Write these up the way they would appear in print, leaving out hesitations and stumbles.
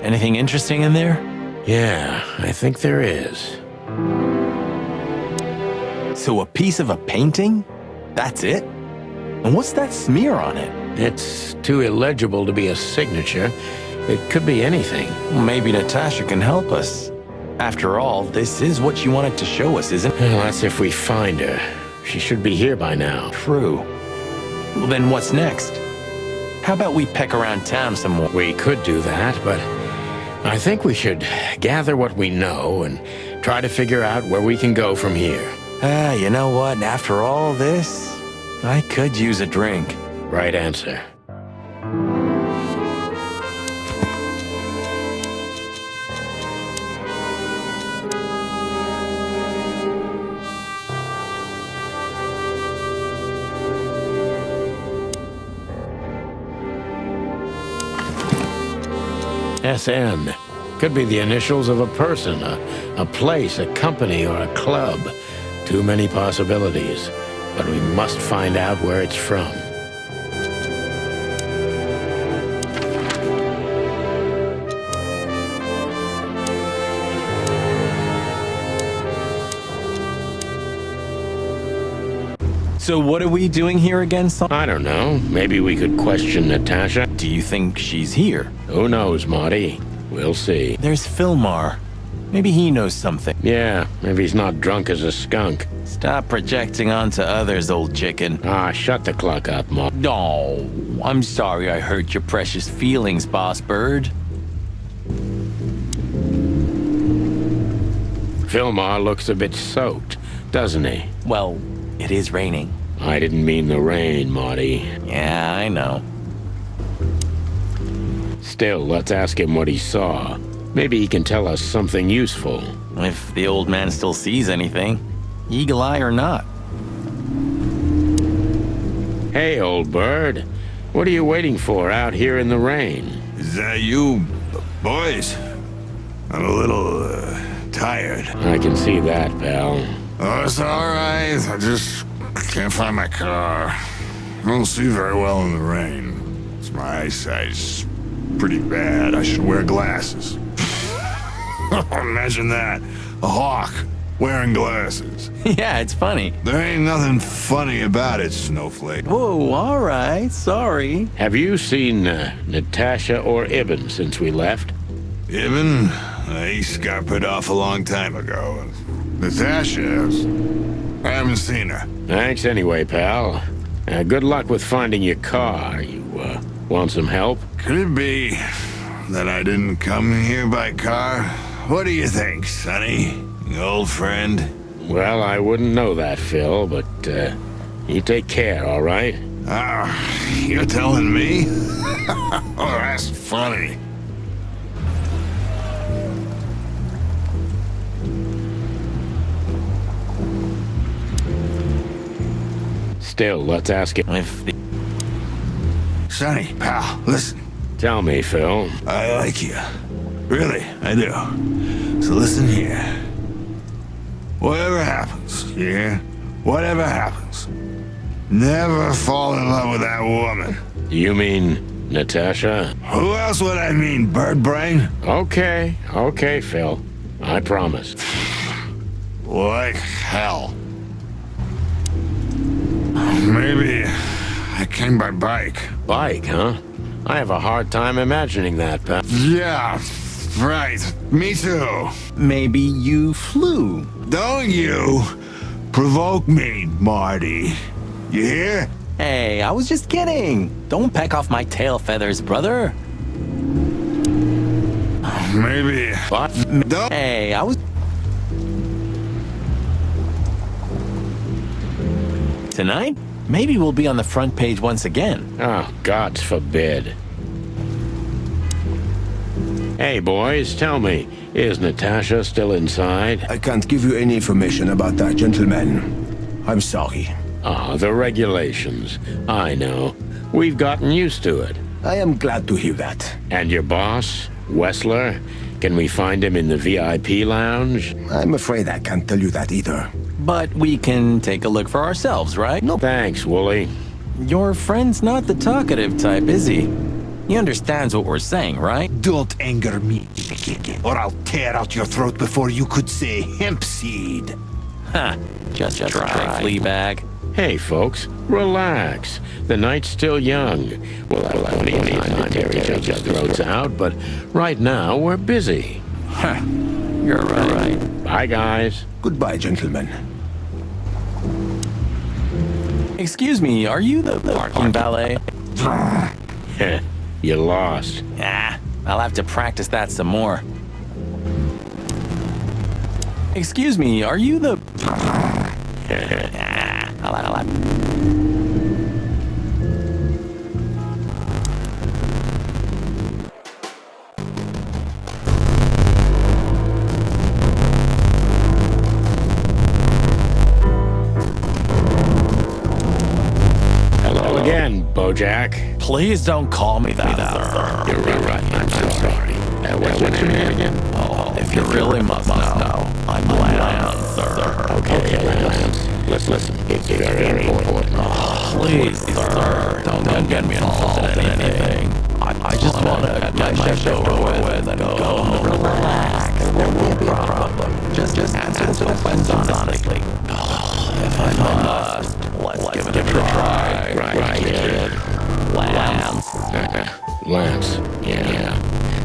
Anything interesting in there? Yeah, I think there is. So a piece of a painting? That's it? And what's that smear on it? It's too illegible to be a signature. It could be anything. Maybe Natasha can help us. After all, this is what she wanted to show us, isn't it? Well, that's if we find her. She should be here by now. True. Well, then what's next? How about we peck around town some more? We could do that, but I think we should gather what we know and try to figure out where we can go from here. You know what? After all this, I could use a drink. Right answer. SN. Could be the initials of a person, a place, a company, or a club. Too many possibilities. But we must find out where it's from. So what are we doing here again, son? I don't know. Maybe we could question Natasha. Do you think she's here? Who knows, Marty? We'll see. There's Fillmar. Maybe he knows something. Yeah, maybe he's not drunk as a skunk. Stop projecting onto others, old chicken. Ah, shut the clock up, Marty. No, I'm sorry I hurt your precious feelings, Boss Bird. Fillmar looks a bit soaked, doesn't he? Well, it is raining. I didn't mean the rain, Marty. Yeah, I know. Still, let's ask him what he saw. Maybe he can tell us something useful. If the old man still sees anything, eagle eye or not. Hey, old bird. What are you waiting for out here in the rain? Is that you, boys? I'm a little, tired. I can see that, pal. Oh, it's all right. I just can't find my car. I don't see very well in the rain. My eyesight's pretty bad. I should wear glasses. Imagine that. A hawk wearing glasses. Yeah, it's funny. There ain't nothing funny about it, Snowflake. Whoa, all right, sorry. Have you seen Natasha or Ibn since we left? Ibn? He scampered off a long time ago. Natasha, I haven't seen her. Thanks anyway, pal. Good luck with finding your car. You, want some help? Could it be that I didn't come here by car? What do you think, Sonny? Old friend? Well, I wouldn't know that, Phil, but, you take care, all right? You're telling me? Oh, that's funny. Still, let's ask him. Sonny, pal, listen. Tell me, Phil. I like you. Really, I do. So listen here. Whatever happens, you hear? Whatever happens, never fall in love with that woman. You mean Natasha? Who else would I mean, bird brain? Okay, Phil. I promise. Like hell. Maybe I came by bike. Bike, huh? I have a hard time imagining that, pal. Yeah, right. Me too. Maybe you flew. Don't you provoke me, Marty. You hear? Hey, I was just kidding. Don't peck off my tail feathers, brother. Maybe. What? Don't. Hey, I was... Tonight, maybe we'll be on the front page once again. Oh, God forbid. Hey, boys, tell me, is Natasha still inside? I can't give you any information about that, gentlemen. I'm sorry. Ah, the regulations. I know. We've gotten used to it. I am glad to hear that. And your boss, Wessler? Can we find him in the VIP lounge? I'm afraid I can't tell you that either. But we can take a look for ourselves, right? No. Thanks, Wooly. Your friend's not the talkative type, is he? He understands what we're saying, right? Don't anger me, or I'll tear out your throat before you could say hemp seed. Ha! Just try, Fleabag. Hey, folks, relax. The night's still young. We'll have plenty of time to tear each other's throats out, but right now we're busy. Huh. You're right. Bye, guys. Goodbye, gentlemen. Excuse me, are you the parking valet? You lost. Ah, I'll have to practice that some more. Excuse me, are you the... I'll have... Hello again, Bojack. Please don't call me that, sir. You're right. I'm so sorry. What's your name again? Oh, if you really must know, I'm Lance, sir. Okay, Lance. Listen. It's very important. Oh, please, sir, don't get me involved in anything. I just want to get my show over with and go home and relax. There won't be a problem. Just answer the questions honestly. If I must, let's give it a try. Right, kid. Lance. Lance. Yeah.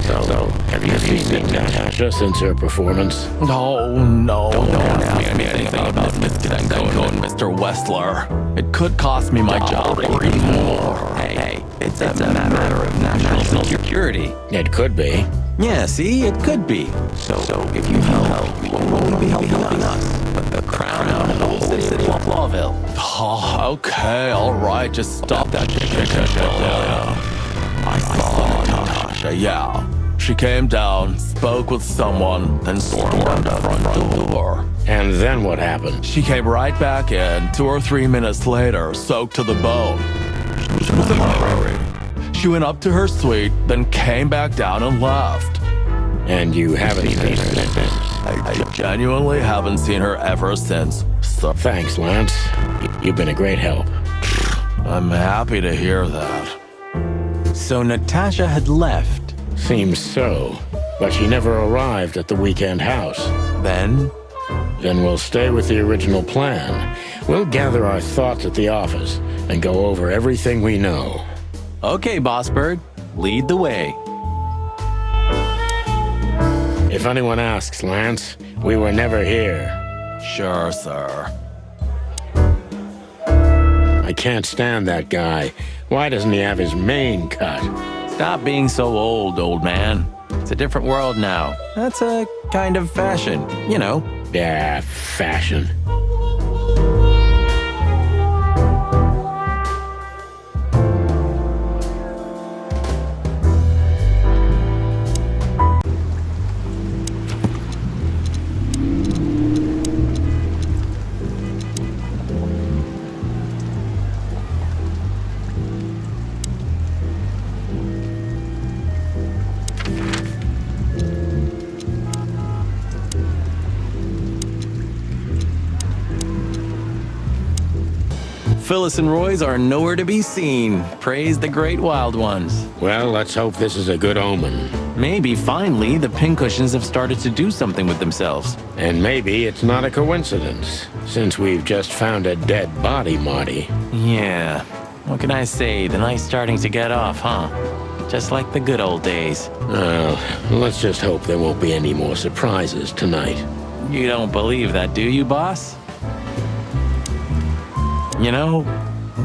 So, have you seen Natasha since her performance? No. Don't ask me anything about Mr. Danko and Mr. Wessler. It could cost me my job or even more. Hey, it's a matter of national security. It could be. Yeah, see, it could be. So if you help, you won't only be helping us, but the crown and the whole city of Lawville. Oh, okay, all right, just stop that shit. I saw Natasha, yeah. She came down, spoke with someone, then stormed out the front door. And then what happened? She came right back in 2 or 3 minutes later, soaked to the bone. She was in a hurry. She went up to her suite, then came back down and left. And you haven't seen her since? I genuinely haven't seen her ever since. So Thanks, Lance. You've been a great help. I'm happy to hear that. So Natasha had left. Seems so. But she never arrived at the weekend house. Then We'll stay with the original plan. We'll gather our thoughts at the office and go over everything we know. okay, Boss Bird, lead the way. If anyone asks, Lance, we were never here. Sure, sir. I can't stand that guy. Why doesn't he have his mane cut? Stop being so old man. It's a different world now. That's a kind of fashion, you know. Yeah, fashion. Phyllis and Roy's are nowhere to be seen. Praise the great wild ones. Well, let's hope this is a good omen. Maybe finally the pincushions have started to do something with themselves. And maybe it's not a coincidence, since we've just found a dead body, Marty. Yeah. What can I say? The night's starting to get off, huh? Just like the good old days. Well, let's just hope there won't be any more surprises tonight. You don't believe that, do you, boss? You know,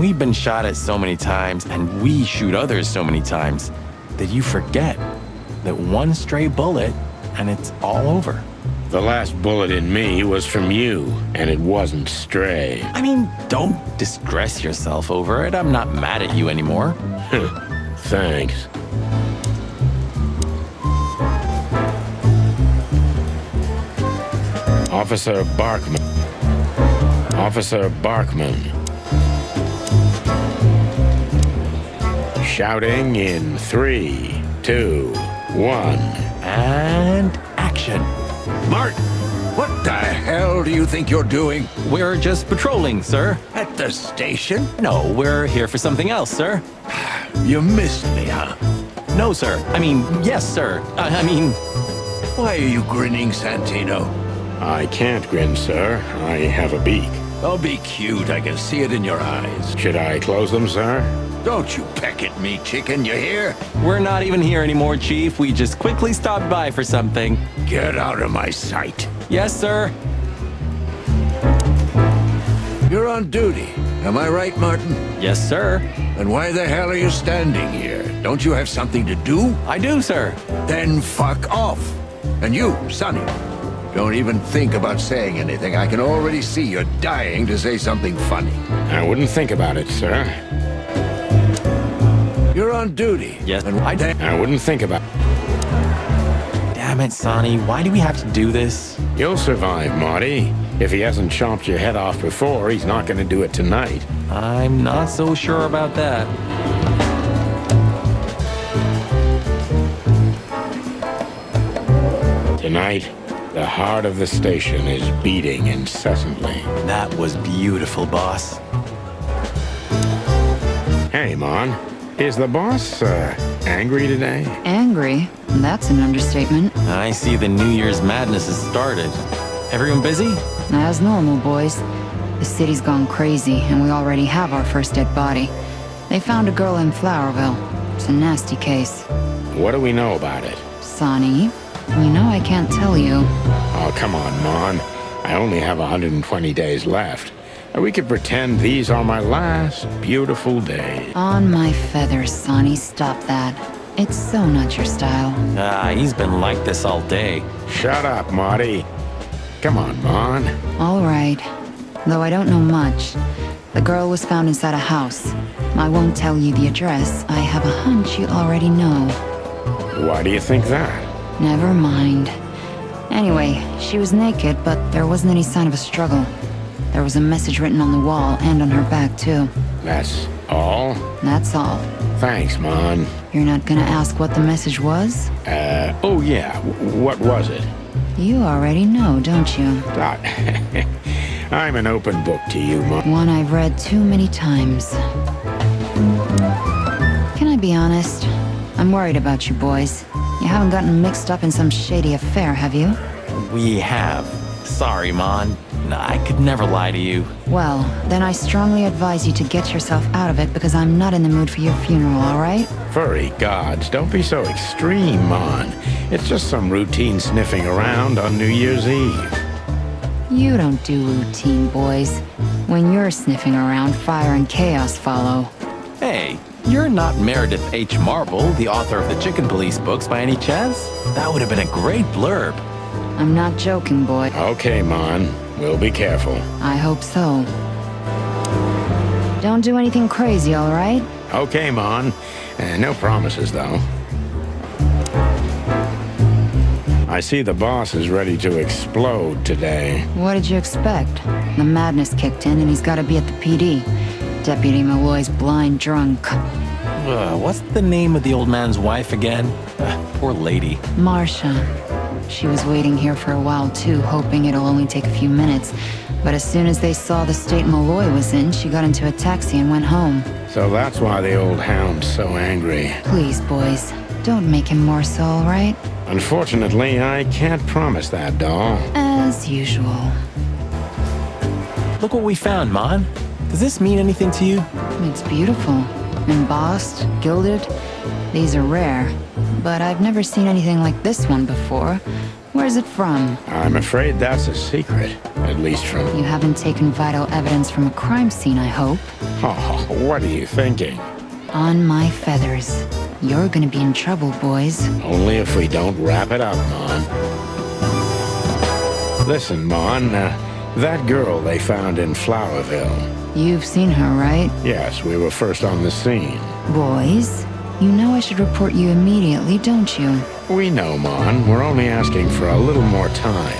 we've been shot at so many times, and we shoot others so many times, that you forget that one stray bullet, and it's all over. The last bullet in me was from you, and it wasn't stray. I mean, don't distress yourself over it. I'm not mad at you anymore. Thanks. Officer Barkman. Officer Barkman. Shouting in 3, 2, 1. And action. Martin, what the hell do you think you're doing? We're just patrolling, sir. At the station? No, we're here for something else, sir. You missed me, huh? No, sir. I mean, yes, sir. I mean... Why are you grinning, Santino? I can't grin, sir. I have a beak. Oh, be cute. I can see it in your eyes. Should I close them, sir? Don't you peck at me, chicken, you hear? We're not even here anymore, Chief. We just quickly stopped by for something. Get out of my sight. Yes, sir. You're on duty. Am I right, Martin? Yes, sir. Then why the hell are you standing here? Don't you have something to do? I do, sir. Then fuck off. And you, Sonny, don't even think about saying anything. I can already see you're dying to say something funny. I wouldn't think about it, sir. You're on duty. Yes, and I wouldn't think about it. Damn it, Sonny. Why do we have to do this? You'll survive, Marty. If he hasn't chomped your head off before, he's not going to do it tonight. I'm not so sure about that. Tonight, the heart of the station is beating incessantly. That was beautiful, boss. Hey, Mon. Is the boss, angry today? Angry? That's an understatement. I see the New Year's madness has started. Everyone busy? As normal, boys. The city's gone crazy, and we already have our first dead body. They found a girl in Flowerville. It's a nasty case. What do we know about it? Sonny, we know I can't tell you. Oh, come on, Mon. I only have 120 days left. We could pretend these are my last beautiful days. On my feathers, Sonny, stop that. It's so not your style. He's been like this all day. Shut up, Marty. Come on, Mon. All right. Though I don't know much. The girl was found inside a house. I won't tell you the address. I have a hunch you already know. Why do you think that? Never mind. Anyway, she was naked, but there wasn't any sign of a struggle. There was a message written on the wall and on her back, too. That's all? That's all. Thanks, Mon. You're not gonna ask what the message was? Oh yeah, what was it? You already know, don't you? I'm an open book to you, Mon. One I've read too many times. Can I be honest? I'm worried about you boys. You haven't gotten mixed up in some shady affair, have you? We have. Sorry, Mon. I could never lie to you. Well, then I strongly advise you to get yourself out of it because I'm not in the mood for your funeral, all right? Furry gods, don't be so extreme, Mon. It's just some routine sniffing around on New Year's Eve. You don't do routine, boys. When you're sniffing around, fire and chaos follow. Hey, you're not Meredith H. Marble, the author of the Chicken Police books, by any chance? That would have been a great blurb. I'm not joking, boy. Okay, Mon. We'll be careful. I hope so. Don't do anything crazy, all right? Okay, Mon. No promises, though. I see the boss is ready to explode today. What did you expect? The madness kicked in and he's got to be at the PD. Deputy Malloy's blind drunk. What's the name of the old man's wife again? Poor lady. Marcia. She was waiting here for a while too, hoping it'll only take a few minutes. But as soon as they saw the state Malloy was in, she got into a taxi and went home. So that's why the old hound's so angry. Please, boys, don't make him more so, all right? Unfortunately, I can't promise that, doll. As usual. Look what we found, Mon. Does this mean anything to you? It's beautiful. Embossed, gilded. These are rare. But I've never seen anything like this one before. Where's it from? I'm afraid that's a secret, at least from... You haven't taken vital evidence from a crime scene, I hope. Oh, what are you thinking? On my feathers. You're gonna be in trouble, boys. Only if we don't wrap it up, Mon. Listen, Mon, that girl they found in Flowerville. You've seen her, right? Yes, we were first on the scene. Boys, you know I should report you immediately, don't you? We know, Mon. We're only asking for a little more time.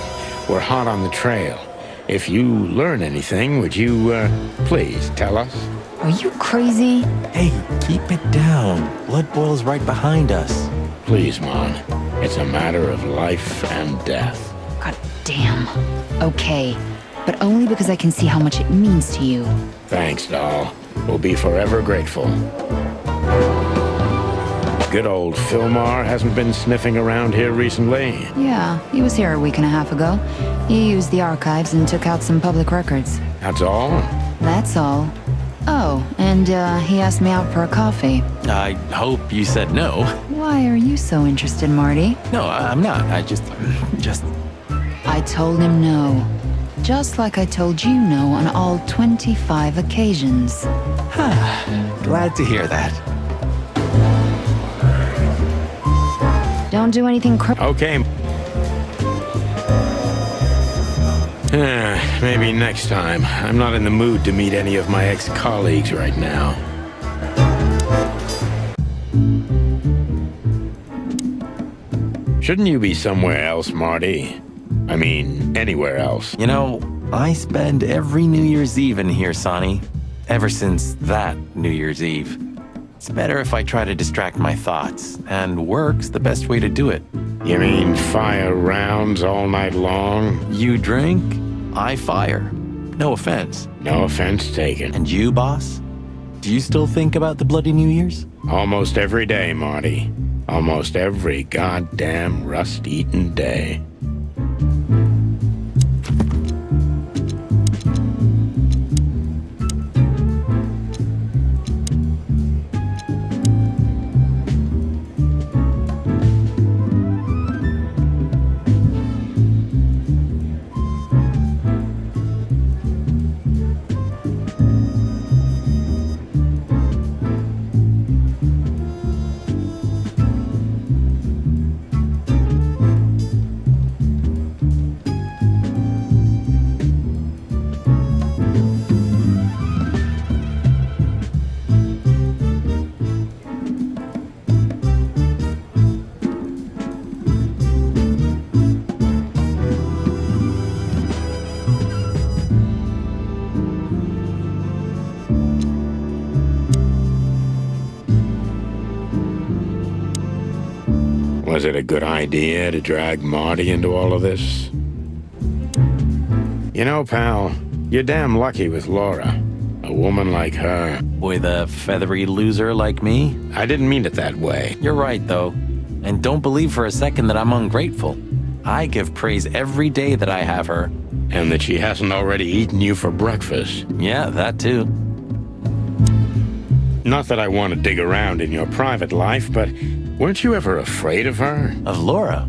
We're hot on the trail. If you learn anything, would you, please tell us? Are you crazy? Hey, keep it down. Blood boils right behind us. Please, Mon. It's a matter of life and death. God damn. Okay, but only because I can see how much it means to you. Thanks, doll. We'll be forever grateful. Good old Fillmore hasn't been sniffing around here recently. Yeah, he was here a week and a half ago. He used the archives and took out some public records. That's all? That's all. Oh, and he asked me out for a coffee. I hope you said no. Why are you so interested, Marty? No, I'm not. I just... I told him no. Just like I told you no on all 25 occasions. Glad to hear that. Don't do anything Okay. Maybe next time. I'm not in the mood to meet any of my ex-colleagues right now. Shouldn't you be somewhere else, Marty? I mean, anywhere else. You know, I spend every New Year's Eve in here, Sonny. Ever since that New Year's Eve. It's better if I try to distract my thoughts, and work's the best way to do it. You mean fire rounds all night long? You drink, I fire. No offense. No offense taken. And you, boss? Do you still think about the bloody New Year's? Almost every day, Marty. Almost every goddamn rust-eaten day. Was it a good idea to drag Marty into all of this? You know, pal, you're damn lucky with Laura. A woman like her. With a feathery loser like me? I didn't mean it that way. You're right, though. And don't believe for a second that I'm ungrateful. I give praise every day that I have her. And that she hasn't already eaten you for breakfast. Yeah, that too. Not that I want to dig around in your private life, but weren't you ever afraid of her? Of Laura?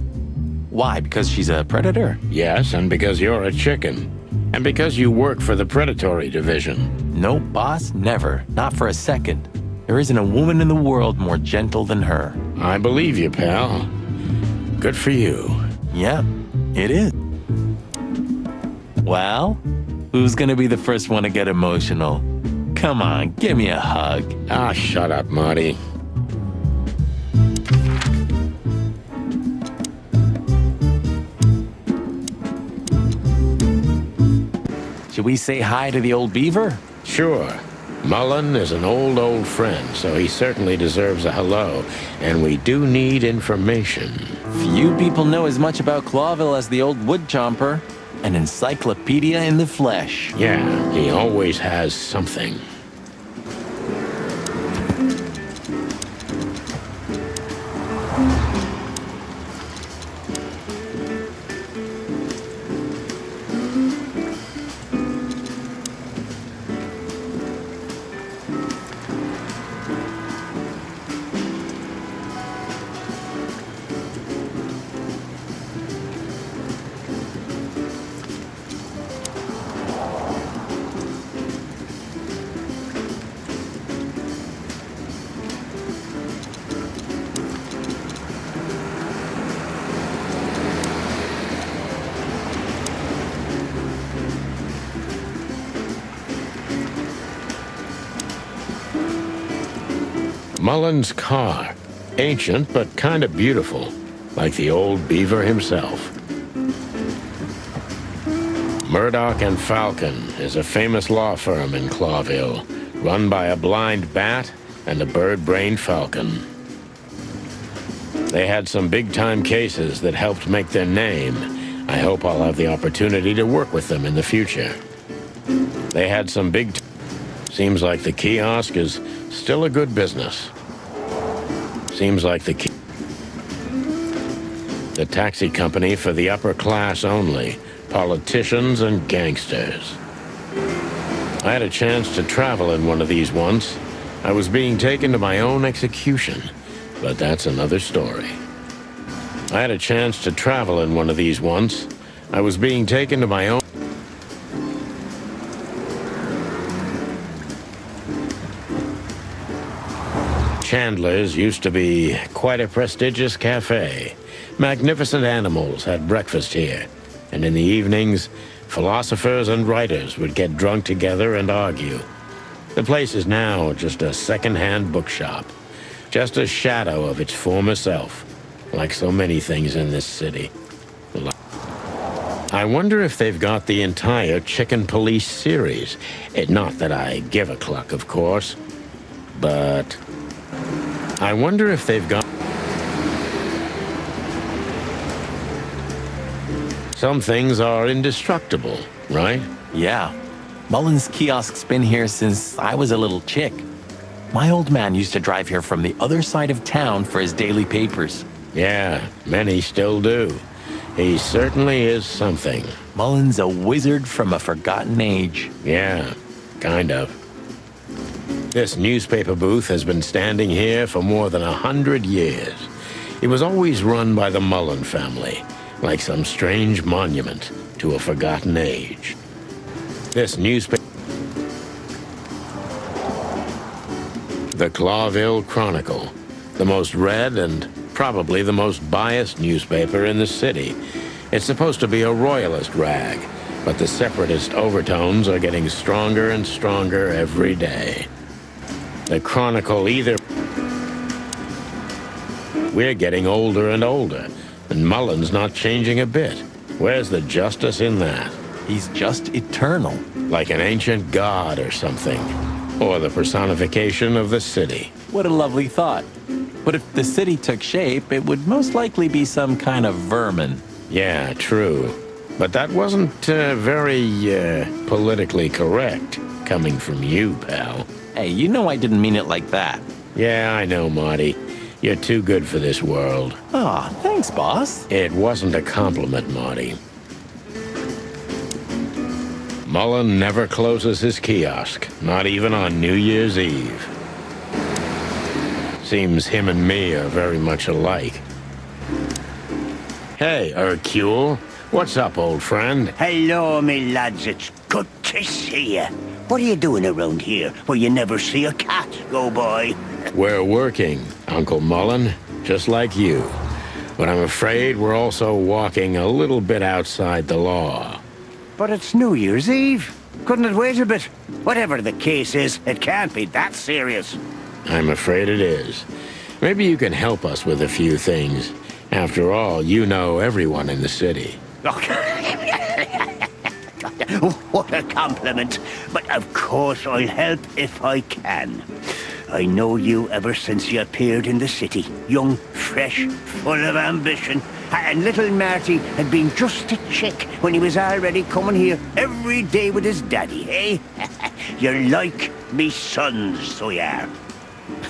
Why, because she's a predator? Yes, and because you're a chicken. And because you work for the predatory division. Nope, boss, never. Not for a second. There isn't a woman in the world more gentle than her. I believe you, pal. Good for you. Yeah, it is. Well, who's gonna be the first one to get emotional? Come on, give me a hug. Ah, shut up, Marty. Should we say hi to the old beaver? Sure. Mullen is an old friend, so he certainly deserves a hello. And we do need information. Few people know as much about Clawville as the old wood chomper. An encyclopedia in the flesh. Yeah, he always has something. Mullen's car. Ancient, but kind of beautiful. Like the old beaver himself. Murdoch and Falcon is a famous law firm in Clawville, run by a blind bat and a bird-brained falcon. They had some big-time cases that helped make their name. I hope I'll have the opportunity to work with them in the future. They had some Seems like the kiosk is still a good business. Seems like the taxi company for the upper class only, politicians and gangsters. I had a chance to travel in one of these once. I was being taken to my own execution, but that's another story. I had a chance to travel in one of these once. I was being taken to my own... Chandler's used to be quite a prestigious cafe. Magnificent animals had breakfast here, and in the evenings, philosophers and writers would get drunk together and argue. The place is now just a second-hand bookshop, just a shadow of its former self, like so many things in this city. I wonder if they've got the entire Chicken Police series. Not that I give a cluck, of course, but I wonder if they've got... Some things are indestructible, right? Yeah. Mullen's kiosk's been here since I was a little chick. My old man used to drive here from the other side of town for his daily papers. Yeah, many still do. He certainly is something. Mullen's a wizard from a forgotten age. Yeah, kind of. This newspaper booth has been standing here for more than 100 years. It was always run by the Mullen family, like some strange monument to a forgotten age. This newspaper... The Clawville Chronicle, the most read and probably the most biased newspaper in the city. It's supposed to be a royalist rag, but the separatist overtones are getting stronger and stronger every day. The Chronicle either... We're getting older and older, and Mullen's not changing a bit. Where's the justice in that? He's just eternal. Like an ancient god or something. Or the personification of the city. What a lovely thought. But if the city took shape, it would most likely be some kind of vermin. Yeah, true. But that wasn't very politically correct, coming from you, pal. Hey, you know I didn't mean it like that. Yeah, I know, Marty. You're too good for this world. Aw, thanks, boss. It wasn't a compliment, Marty. Mullen never closes his kiosk, not even on New Year's Eve. Seems him and me are very much alike. Hey, Hercule. What's up, old friend? Hello, me lads. It's good to see you. What are you doing around here where you never see a cat go by? We're working, Uncle Mullen, just like you. But I'm afraid we're also walking a little bit outside the law. But it's New Year's Eve. Couldn't it wait a bit? Whatever the case is, it can't be that serious. I'm afraid it is. Maybe you can help us with a few things. After all, you know everyone in the city. What a compliment. But of course I'll help if I can. I know you ever since you appeared in the city. Young, fresh, full of ambition. And little Marty had been just a chick when he was already coming here every day with his daddy, eh? You're like me sons, so you are.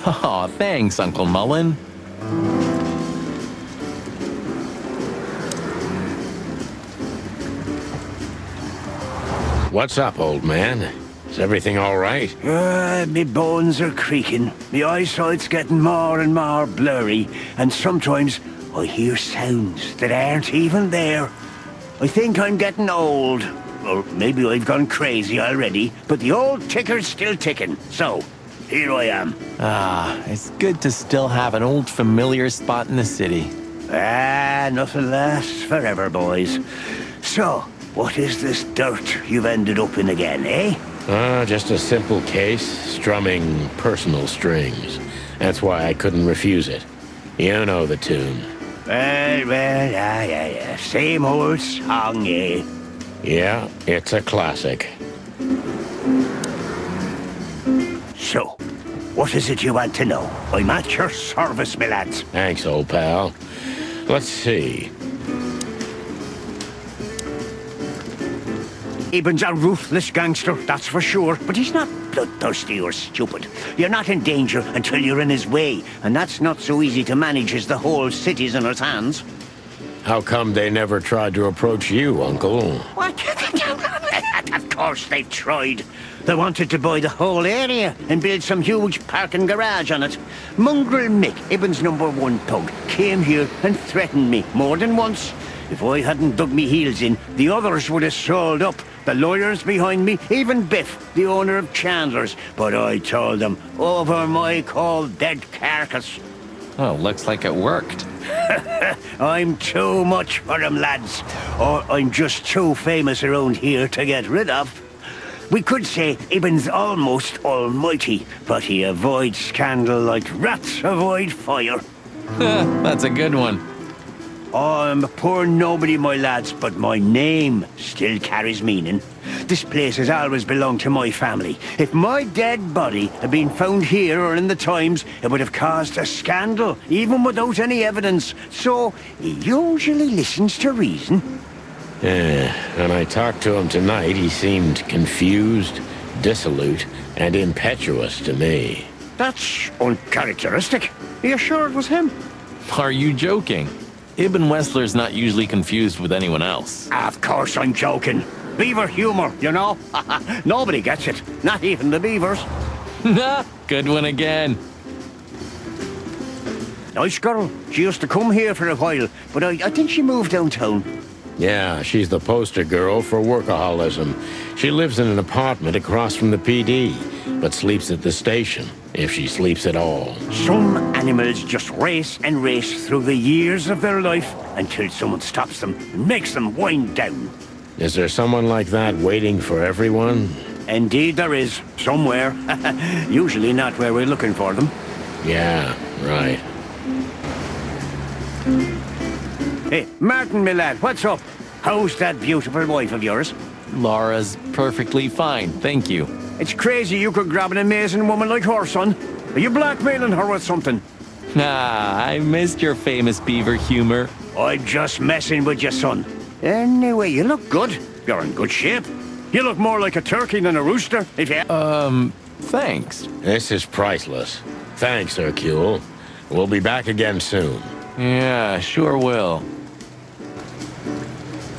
Aw, thanks, Uncle Mullen. What's up, old man? Is everything all right? Me bones are creaking. Me eyesight's getting more and more blurry, and sometimes I hear sounds that aren't even there. I think I'm getting old. Or maybe I've gone crazy already, but the old ticker's still ticking. So, here I am. Ah, it's good to still have an old familiar spot in the city. Nothing lasts forever, boys. So, what is this dirt you've ended up in again, eh? Just a simple case, strumming personal strings. That's why I couldn't refuse it. You know the tune. Well, same old song, eh? Yeah, it's a classic. So, what is it you want to know? I'm at your service, my lads. Thanks, old pal. Let's see. Eben's a ruthless gangster, that's for sure, but he's not bloodthirsty or stupid. You're not in danger until you're in his way, and that's not so easy to manage as the whole city's in his hands. How come they never tried to approach you, Uncle? What? Of course they've tried. They wanted to buy the whole area and build some huge parking garage on it. Mongrel Mick, Ibben's #1 thug, came here and threatened me more than once. If I hadn't dug me heels in, the others would have sold up. The lawyers behind me, even Biff, the owner of Chandler's. But I told them, over my cold dead carcass. Oh, looks like it worked. I'm too much for them, lads. Or I'm just too famous around here to get rid of. We could say Ibben's almost almighty, but he avoids scandal like rats avoid fire. That's a good one. I'm a poor nobody, my lads, but my name still carries meaning. This place has always belonged to my family. If my dead body had been found here or in the Times, it would have caused a scandal, even without any evidence. So, he usually listens to reason. When I talked to him tonight, he seemed confused, dissolute, and impetuous to me. That's uncharacteristic. Are you sure it was him? Are you joking? Ibn Wessler's not usually confused with anyone else. Of course I'm joking. Beaver humor, you know? Nobody gets it. Not even the beavers. Good one again. Nice girl. She used to come here for a while, but I think she moved downtown. Yeah, she's the poster girl for workaholism. She lives in an apartment across from the PD, but sleeps at the station, if she sleeps at all. Some animals just race and race through the years of their life until someone stops them and makes them wind down. Is there someone like that waiting for everyone? Indeed there is, somewhere. Usually not where we're looking for them. Yeah, right. Hey, Martin, my lad, what's up? How's that beautiful wife of yours? Laura's perfectly fine, thank you. It's crazy you could grab an amazing woman like her, son. Are you blackmailing her with something? I missed your famous beaver humor. I'm just messing with you, son. Anyway, you look good. You're in good shape. You look more like a turkey than a rooster, if you... Thanks. This is priceless. Thanks, Hercule. We'll be back again soon. Yeah, sure will.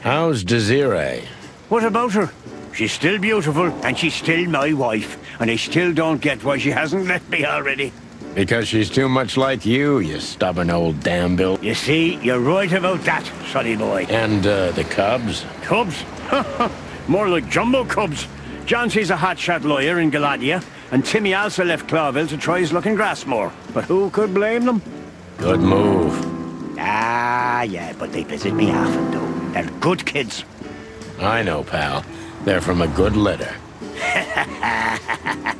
How's Desiree? What about her? She's still beautiful, and she's still my wife. And I still don't get why she hasn't left me already. Because she's too much like you stubborn old damn-bill. You see, you're right about that, sonny boy. And, the cubs? Cubs? More like jumbo cubs. Johnson's a hotshot lawyer in Galadia, and Timmy also left Clawville to try his luck in Grassmore. But who could blame them? Good move. Ah, yeah, but they visit me often, though. They're good kids. I know, pal. They're from a good litter.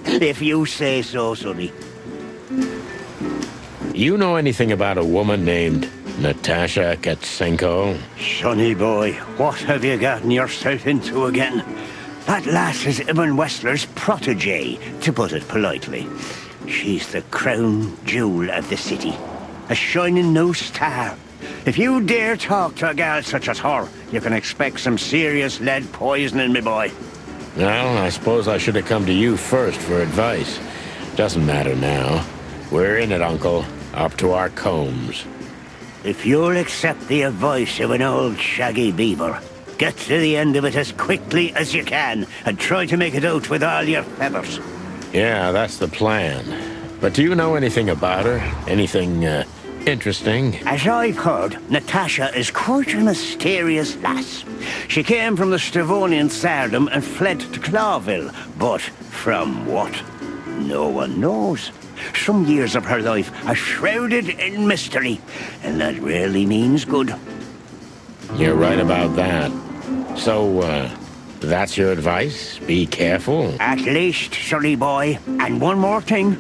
If you say so, sonny. You know anything about a woman named Natasha Katsenko? Sonny boy, what have you gotten yourself into again? That lass is Ibn Wessler's protege, to put it politely. She's the crown jewel of the city. A shining new star. If you dare talk to a gal such as her, you can expect some serious lead poisoning, me boy. Well, I suppose I should have come to you first for advice. Doesn't matter now. We're in it, Uncle. Up to our combs. If you'll accept the advice of an old shaggy beaver, get to the end of it as quickly as you can, and try to make it out with all your feathers. Yeah, that's the plan. But do you know anything about her? Anything, interesting? As I've heard, Natasha is quite a mysterious lass. She came from the Stavonian Tsardom and fled to Clawville. But from what? No one knows. Some years of her life are shrouded in mystery, and that rarely means good. You're right about that. So, that's your advice? Be careful? At least, sonny boy. And one more thing.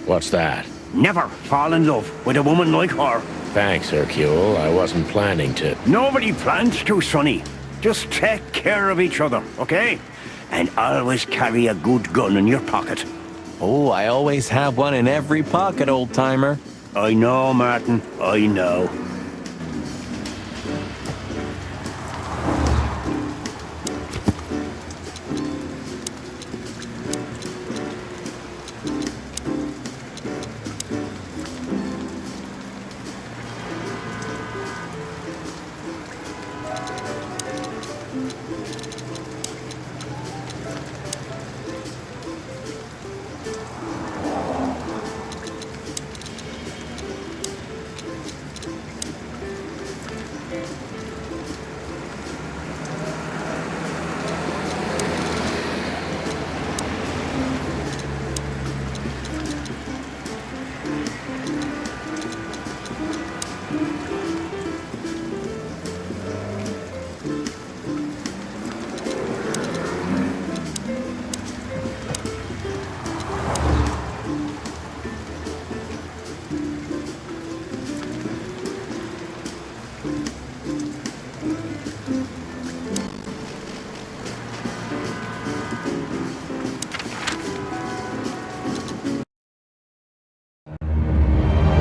What's that? Never fall in love with a woman like her. Thanks, Hercule. I wasn't planning to. Nobody plans to, sonny. Just take care of each other, okay? And always carry a good gun in your pocket. Oh, I always have one in every pocket, old-timer. I know, Martin. I know.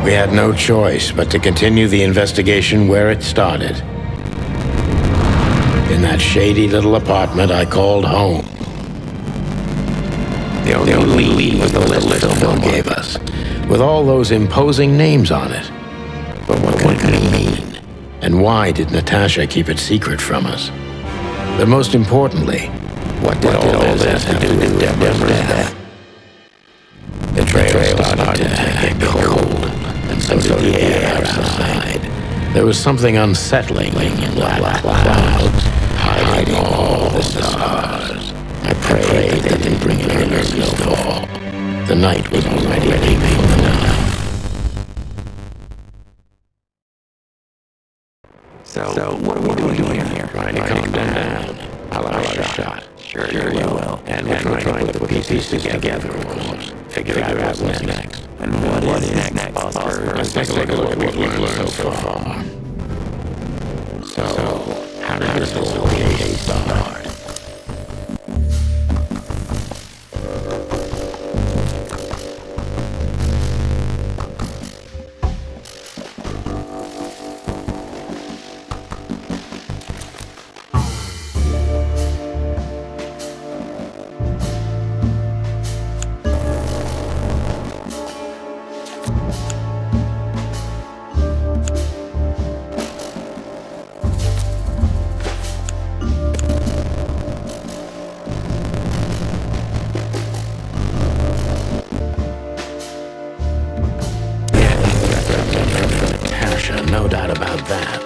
We had no choice but to continue the investigation where it started. In that shady little apartment I called home. The only lead was the list Phil gave us, with all those imposing names on it. But what could it mean? And why did Natasha keep it secret from us? But most importantly, what did all this have to do with Deborah's death? The trail started to get cold, and so did the air outside. There was something unsettling in black clouds, hiding all the stars. I prayed they didn't bring another snowfall. The night was already painful enough. So what are we doing here? Trying to calm down. I'll have a shot. Sure you will. And we're trying to put the pieces together, of course. Figure out what's next. And what is next, boss? Let's take a look at what we've learned so far. So, how did this whole case start? No doubt about that.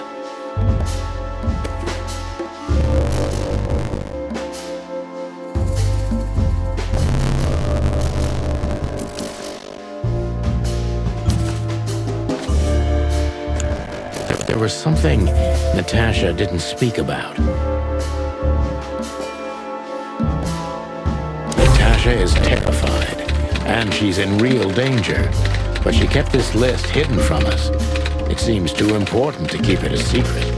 There was something Natasha didn't speak about. Natasha is terrified, and she's in real danger. But she kept this list hidden from us. It seems too important to keep it a secret.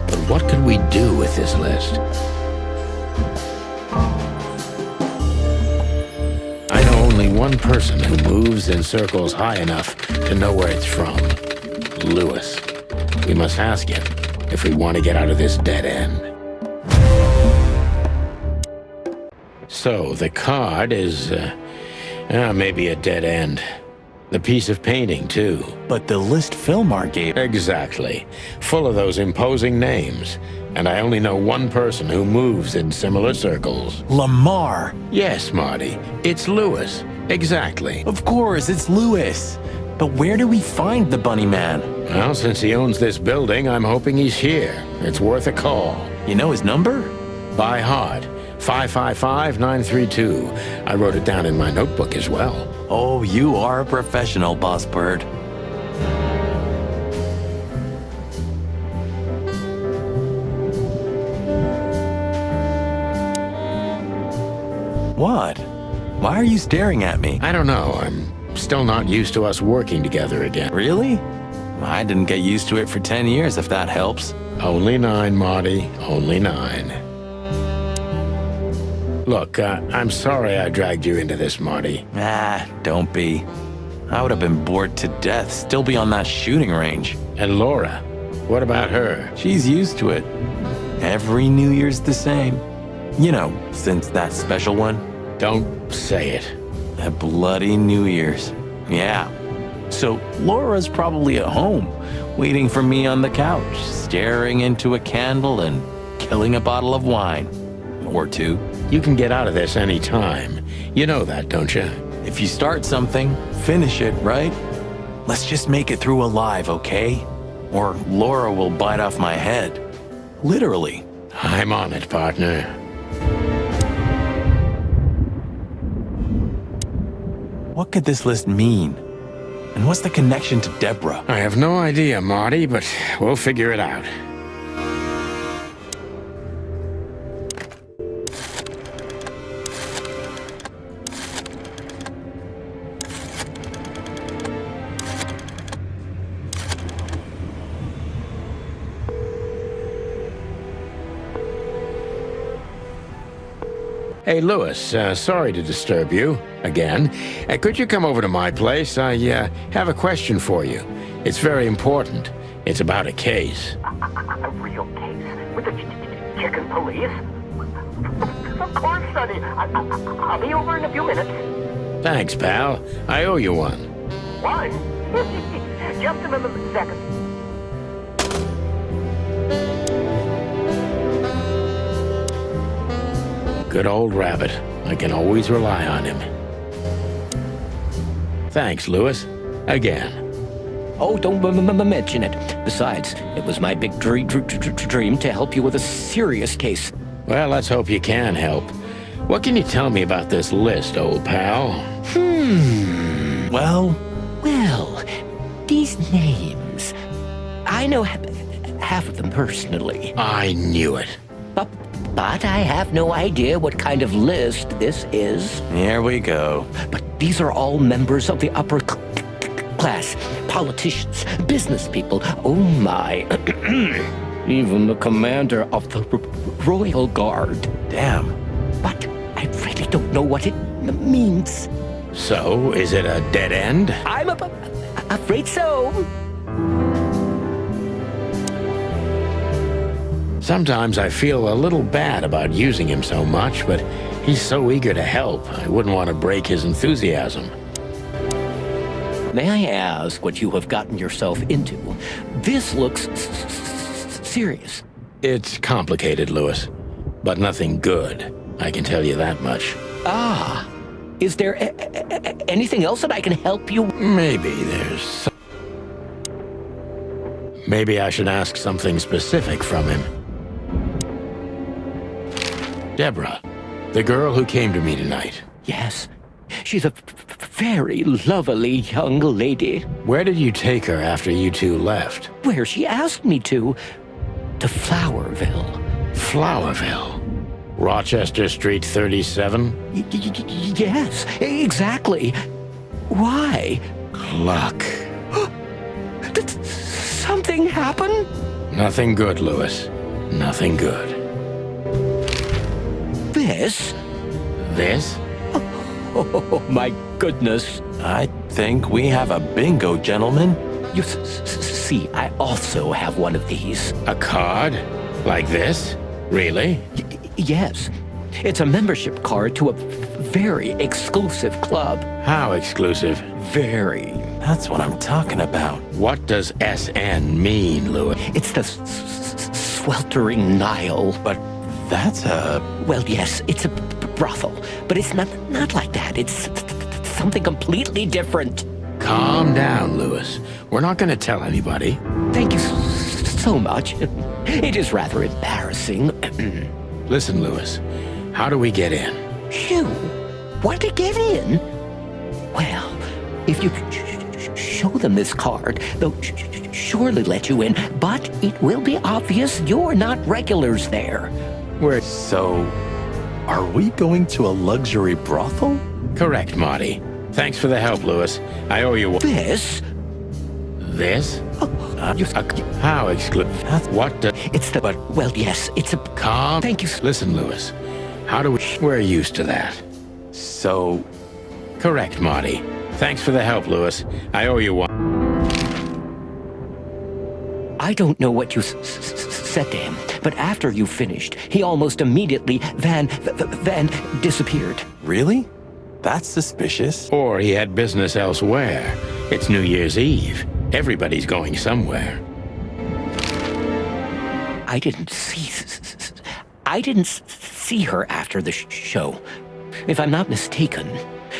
But what could we do with this list? I know only one person who moves in circles high enough to know where it's from. Lewis. We must ask him if we want to get out of this dead end. So, the card is, maybe a dead end. The piece of painting, too. But the list Philmar gave... Exactly. Full of those imposing names. And I only know one person who moves in similar circles. Lamar! Yes, Marty. It's Lewis. Exactly. Of course, it's Lewis. But where do we find the Bunny Man? Well, since he owns this building, I'm hoping he's here. It's worth a call. You know his number? By heart. 555-932. I wrote it down in my notebook as well. Oh, you are a professional, Boss Bird. What? Why are you staring at me? I don't know. I'm still not used to us working together again. Really? I didn't get used to it for 10 years, if that helps. Only 9, Marty. Only 9. Look, I'm sorry I dragged you into this, Marty. Don't be. I would have been bored to death, still be on that shooting range. And Laura, what about her? She's used to it. Every New Year's the same. You know, since that special one. Don't say it. That bloody New Year's. Yeah. So Laura's probably at home, waiting for me on the couch, staring into a candle and killing a bottle of wine. Or 2. You can get out of this any time. You know that, don't you? If you start something, finish it, right? Let's just make it through alive, okay? Or Laura will bite off my head. Literally. I'm on it, partner. What could this list mean? And what's the connection to Deborah? I have no idea, Marty, but we'll figure it out. Hey, Lewis, sorry to disturb you again. Could you come over to my place? I have a question for you. It's very important. It's about a case. A real case? With the chicken police? Of course, Sonny. I'll be over in a few minutes. Thanks, pal. I owe you one. One? Just a second. Good old Rabbit. I can always rely on him. Thanks, Lewis. Again. Oh, don't mention it. Besides, it was my big dream to help you with a serious case. Well, let's hope you can help. What can you tell me about this list, old pal? Well, These names. I know half of them personally. I knew it. But I have no idea what kind of list this is. here we go. But these are all members of the upper class, politicians, business people. Oh my. Even the commander of the Royal Guard. Damn. But I really don't know what it means. So, is it a dead end? I'm afraid so. Sometimes I feel a little bad about using him so much, but he's so eager to help. I wouldn't want to break his enthusiasm. May I ask what you have gotten yourself into? This looks serious. It's complicated, Lewis, but nothing good. I can tell you that much. Ah, is there anything else that I can help you? Maybe I should ask something specific from him. Deborah, the girl who came to me tonight. Yes, she's a very lovely young lady. Where did you take her after you two left? Where she asked me to Flowerville. Flowerville? Rochester Street 37? Yes, exactly. Why? Luck. Did something happen? Nothing good, Lewis. Nothing good. This? This? Oh, my goodness. I think we have a bingo, gentlemen. You see, I also have one of these. A card? Like this? Really? Yes. It's a membership card to a very exclusive club. How exclusive? Very. That's what I'm talking about. What does SN mean, Lewis? It's the sweltering Nile. But that's a... Well, yes, it's a brothel. But it's not like that. It's something completely different. Calm down, Lewis. We're not going to tell anybody. Thank you so much. It is rather embarrassing. Listen, Lewis. How do we get in? You want to get in? Well, if you show them this card, they'll surely let you in, but it will be obvious you're not regulars there. So, are we going to a luxury brothel? Correct, Marty. Thanks for the help, Lewis. I owe you one. This? This? How exclusive? What the... It's the... Well, yes, it's a... Calm. Thank you. Listen, Lewis. How do we... We're used to that. So... Correct, Marty. Thanks for the help, Lewis. I owe you one. I don't know what you said to him, but after you finished, he almost immediately van disappeared. Really? That's suspicious. Or he had business elsewhere. It's New Year's Eve. Everybody's going somewhere. I didn't see her after the show. If I'm not mistaken,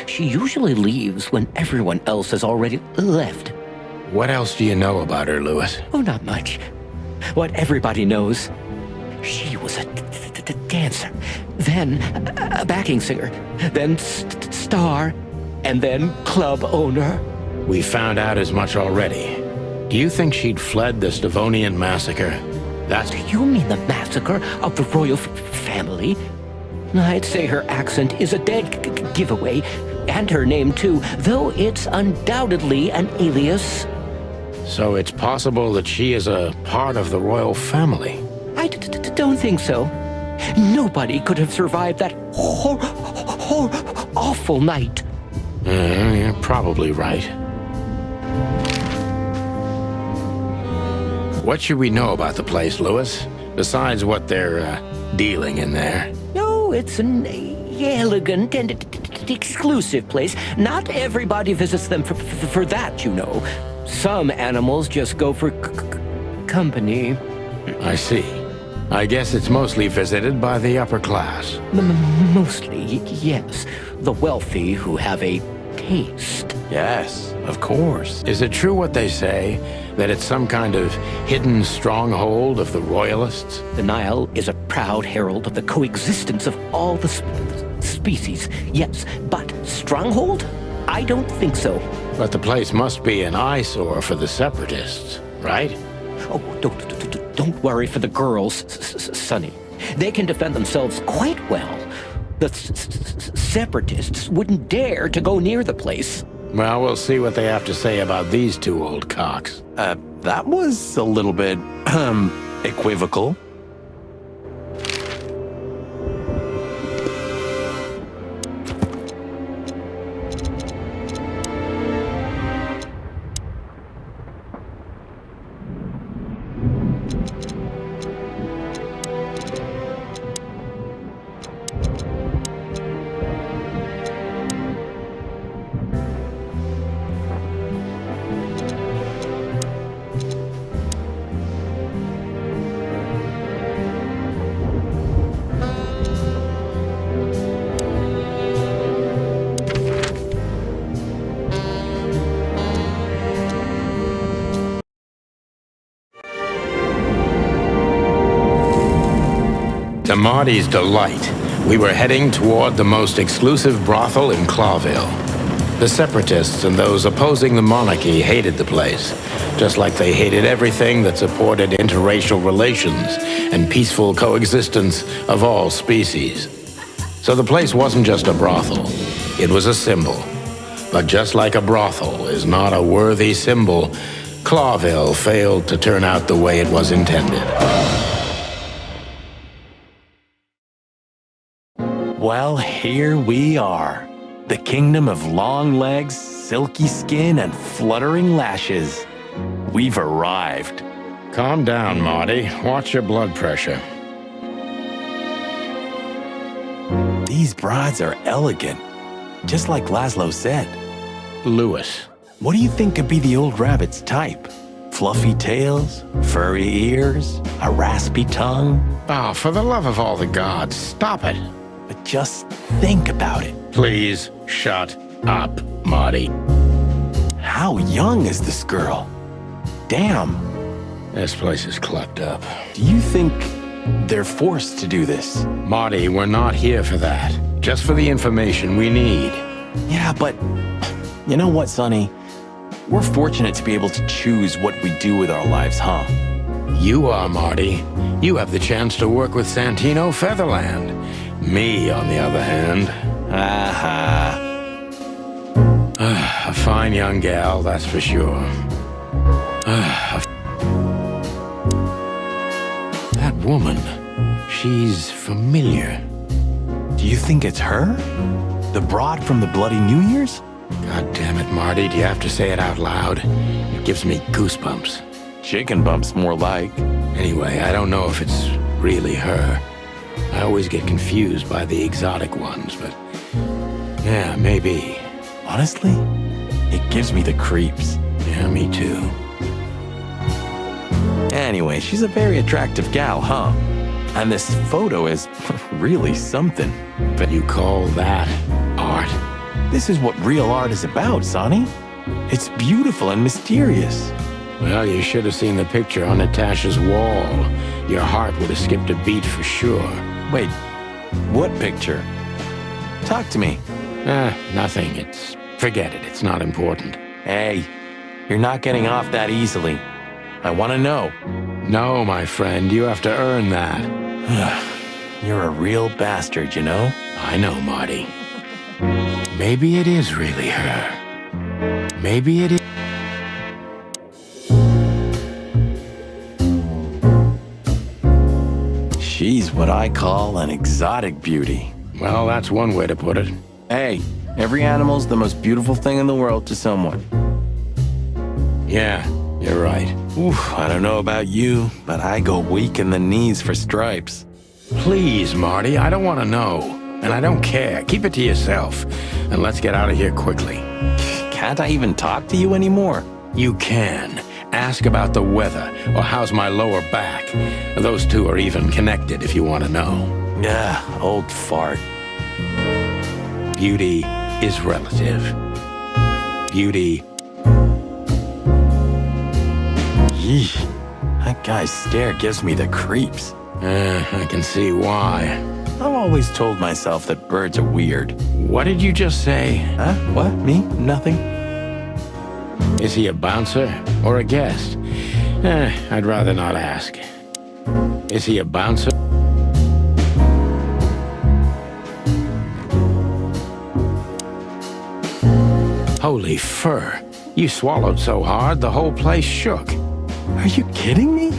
she usually leaves when everyone else has already left. What else do you know about her, Lewis? Oh, not much. What everybody knows. She was a dancer, then a backing singer, then star, and then club owner. We found out as much already. Do you think she'd fled the Stavonian massacre? That's... You mean the massacre of the royal family? I'd say her accent is a dead giveaway, and her name too, though it's undoubtedly an alias. So it's possible that she is a part of the royal family? I don't think so. Nobody could have survived that awful night. You're probably right. What should we know about the place, Lewis? Besides what they're dealing in there? No, it's an elegant and exclusive place. Not everybody visits them for that, you know. Some animals just go for company. I see. I guess it's mostly visited by the upper class. Mostly, yes. The wealthy who have a taste. Yes, of course. Is it true what they say, that it's some kind of hidden stronghold of the royalists? The Nile is a proud herald of the coexistence of all the species, yes. But stronghold? I don't think so. But the place must be an eyesore for the separatists, right? Oh, don't worry for the girls, Sonny. They can defend themselves quite well. The separatists wouldn't dare to go near the place. Well, we'll see what they have to say about these two old cocks. That was a little bit, equivocal. To Marty's delight, we were heading toward the most exclusive brothel in Clawville. The separatists and those opposing the monarchy hated the place, just like they hated everything that supported interracial relations and peaceful coexistence of all species. So the place wasn't just a brothel, it was a symbol. But just like a brothel is not a worthy symbol, Clawville failed to turn out the way it was intended. Well, here we are. The kingdom of long legs, silky skin, and fluttering lashes. We've arrived. Calm down, Marty. Watch your blood pressure. These brides are elegant, just like Laszlo said. Lewis. What do you think could be the old rabbit's type? Fluffy tails, furry ears, a raspy tongue? Oh, for the love of all the gods, stop it. But just think about it. Please shut up, Marty. How young is this girl? Damn. This place is clucked up. Do you think they're forced to do this? Marty, we're not here for that. Just for the information we need. Yeah, but you know what, Sonny? We're fortunate to be able to choose what we do with our lives, huh? You are, Marty. You have the chance to work with Santino Featherland. Me, on the other hand. Aha. A fine young gal, that's for sure. That woman, she's familiar. Do you think it's her? The broad from the Bloody New Year's? God damn it, Marty, do you have to say it out loud? It gives me goosebumps. Chicken bumps, more like. Anyway, I don't know if it's really her. I always get confused by the exotic ones, but yeah, maybe. Honestly, it gives me the creeps. Yeah, me too. Anyway, she's a very attractive gal, huh? And this photo is really something. But you call that art? This is what real art is about, Sonny. It's beautiful and mysterious. Well, you should have seen the picture on Natasha's wall. Your heart would have skipped a beat for sure. Wait, what picture? Talk to me. Nothing. Forget it. It's not important. Hey, you're not getting off that easily. I want to know. No, my friend, you have to earn that. You're a real bastard, you know? I know, Marty. Maybe it is really her. Maybe it is. She's what I call an exotic beauty. Well, that's one way to put it. Hey, every animal's the most beautiful thing in the world to someone. Yeah, you're right. Oof, I don't know about you, but I go weak in the knees for Stripes. Please, Marty, I don't want to know. And I don't care. Keep it to yourself. And let's get out of here quickly. Can't I even talk to you anymore? You can. Ask about the weather, or how's my lower back. Those two are even connected if you want to know. Yeah, old fart. Beauty is relative. Beauty... Yeesh, that guy's stare gives me the creeps. I can see why. I've always told myself that birds are weird. What did you just say? Huh? What? Me? Nothing. Is he a bouncer or a guest? I'd rather not ask. Is he a bouncer? Holy fur. You swallowed so hard, the whole place shook. Are you kidding me?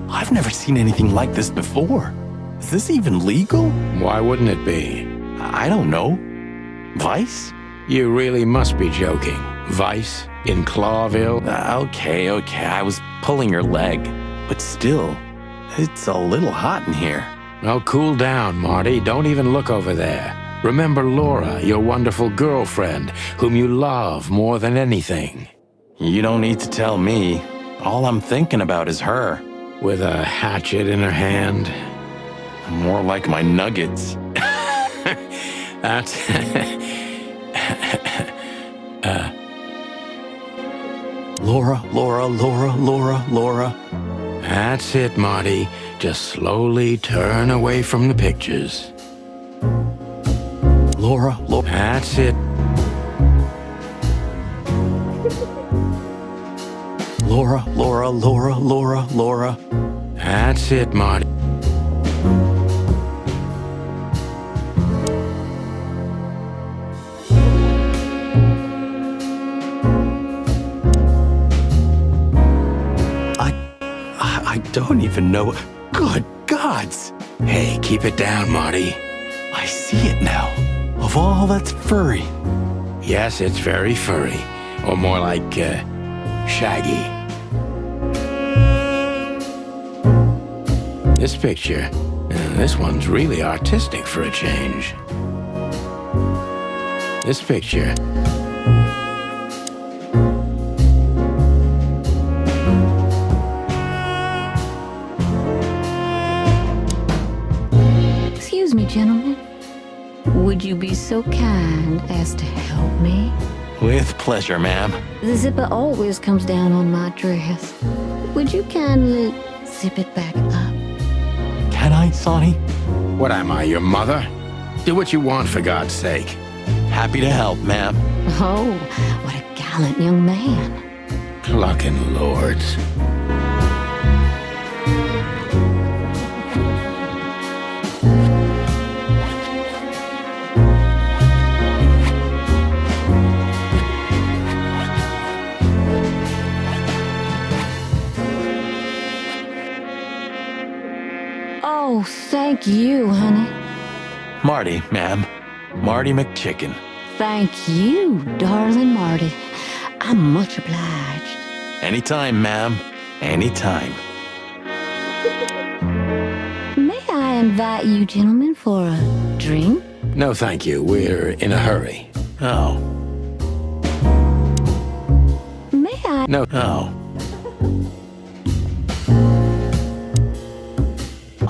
I've never seen anything like this before. Is this even legal? Why wouldn't it be? I don't know. Vice? You really must be joking. Vice? In Clawville? Okay, I was pulling your leg. But still, it's a little hot in here. Oh, cool down, Marty. Don't even look over there. Remember Laura, your wonderful girlfriend, whom you love more than anything. You don't need to tell me. All I'm thinking about is her. With a hatchet in her hand. More like my nuggets. That's... Laura. That's it, Marty. Just slowly turn away from the pictures. Laura. That's it. Laura. That's it, Marty. I don't even know. Good gods! Hey, keep it down, Marty. I see it now. Of all that's furry. Yes, it's very furry. Or more like, shaggy. This picture, this one's really artistic for a change. This picture. Excuse me, gentlemen. Would you be so kind as to help me? With pleasure, ma'am. The zipper always comes down on my dress. Would you kindly zip it back up? Can I, Sonny? What am I, your mother? Do what you want, for God's sake. Happy to help, ma'am. Oh, what a gallant young man. Clucking lords. Oh, thank you, honey. Marty, ma'am. Marty McChicken. Thank you, darling Marty. I'm much obliged. Anytime, ma'am. Anytime. May I invite you gentlemen for a drink? No, thank you. We're in a hurry. Oh. May I? No. Oh.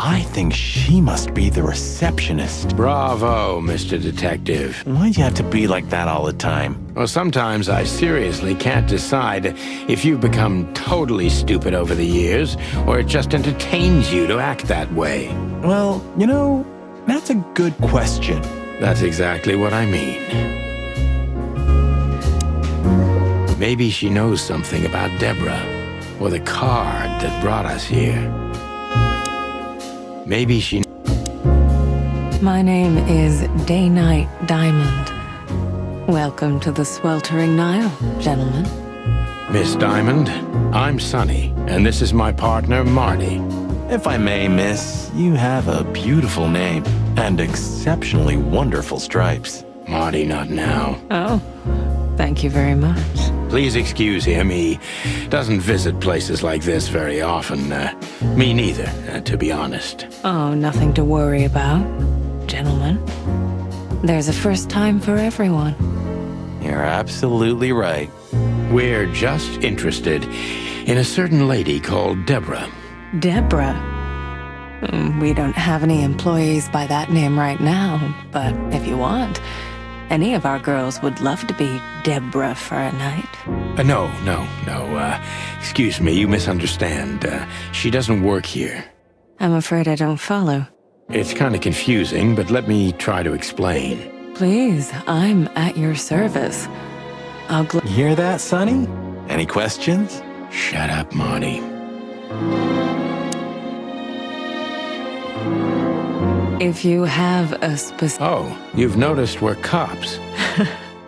I think she must be the receptionist. Bravo, Mr. Detective. Why'd you have to be like that all the time? Well, sometimes I seriously can't decide if you've become totally stupid over the years, or it just entertains you to act that way. Well, you know, that's a good question. That's exactly what I mean. Maybe she knows something about Deborah, or the card that brought us here. Maybe she... My name is Day-Night Diamond. Welcome to the sweltering Nile, gentlemen. Miss Diamond, I'm Sonny, and this is my partner, Marty. If I may, miss, you have a beautiful name and exceptionally wonderful stripes. Marty, not now. Oh, thank you very much. Please excuse him. He doesn't visit places like this very often. Me neither, to be honest. Oh, nothing to worry about, gentlemen. There's a first time for everyone. You're absolutely right. We're just interested in a certain lady called Deborah. Deborah? We don't have any employees by that name right now, but if you want, any of our girls would love to be Deborah for a night. No. Excuse me, you misunderstand. She doesn't work here. I'm afraid I don't follow. It's kind of confusing, but let me try to explain. Please, I'm at your service. I'll You hear that, Sonny? Any questions? Shut up, Marty. If you have a specific... Oh, you've noticed we're cops.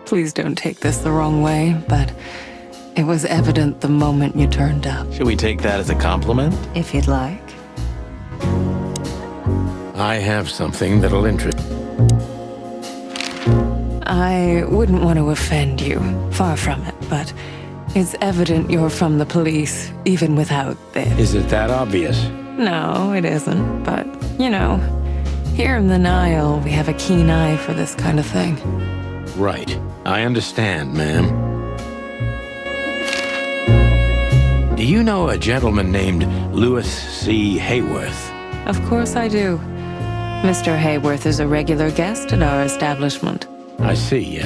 Please don't take this the wrong way, but it was evident the moment you turned up. Should we take that as a compliment? If you'd like. I have something that'll interest... I wouldn't want to offend you, far from it, but it's evident you're from the police, even without this. Is it that obvious? No, it isn't, but, you know, here in the Nile, we have a keen eye for this kind of thing. Right. I understand, ma'am. Do you know a gentleman named Louis C. Hayworth? Of course I do. Mr. Hayworth is a regular guest at our establishment. I see.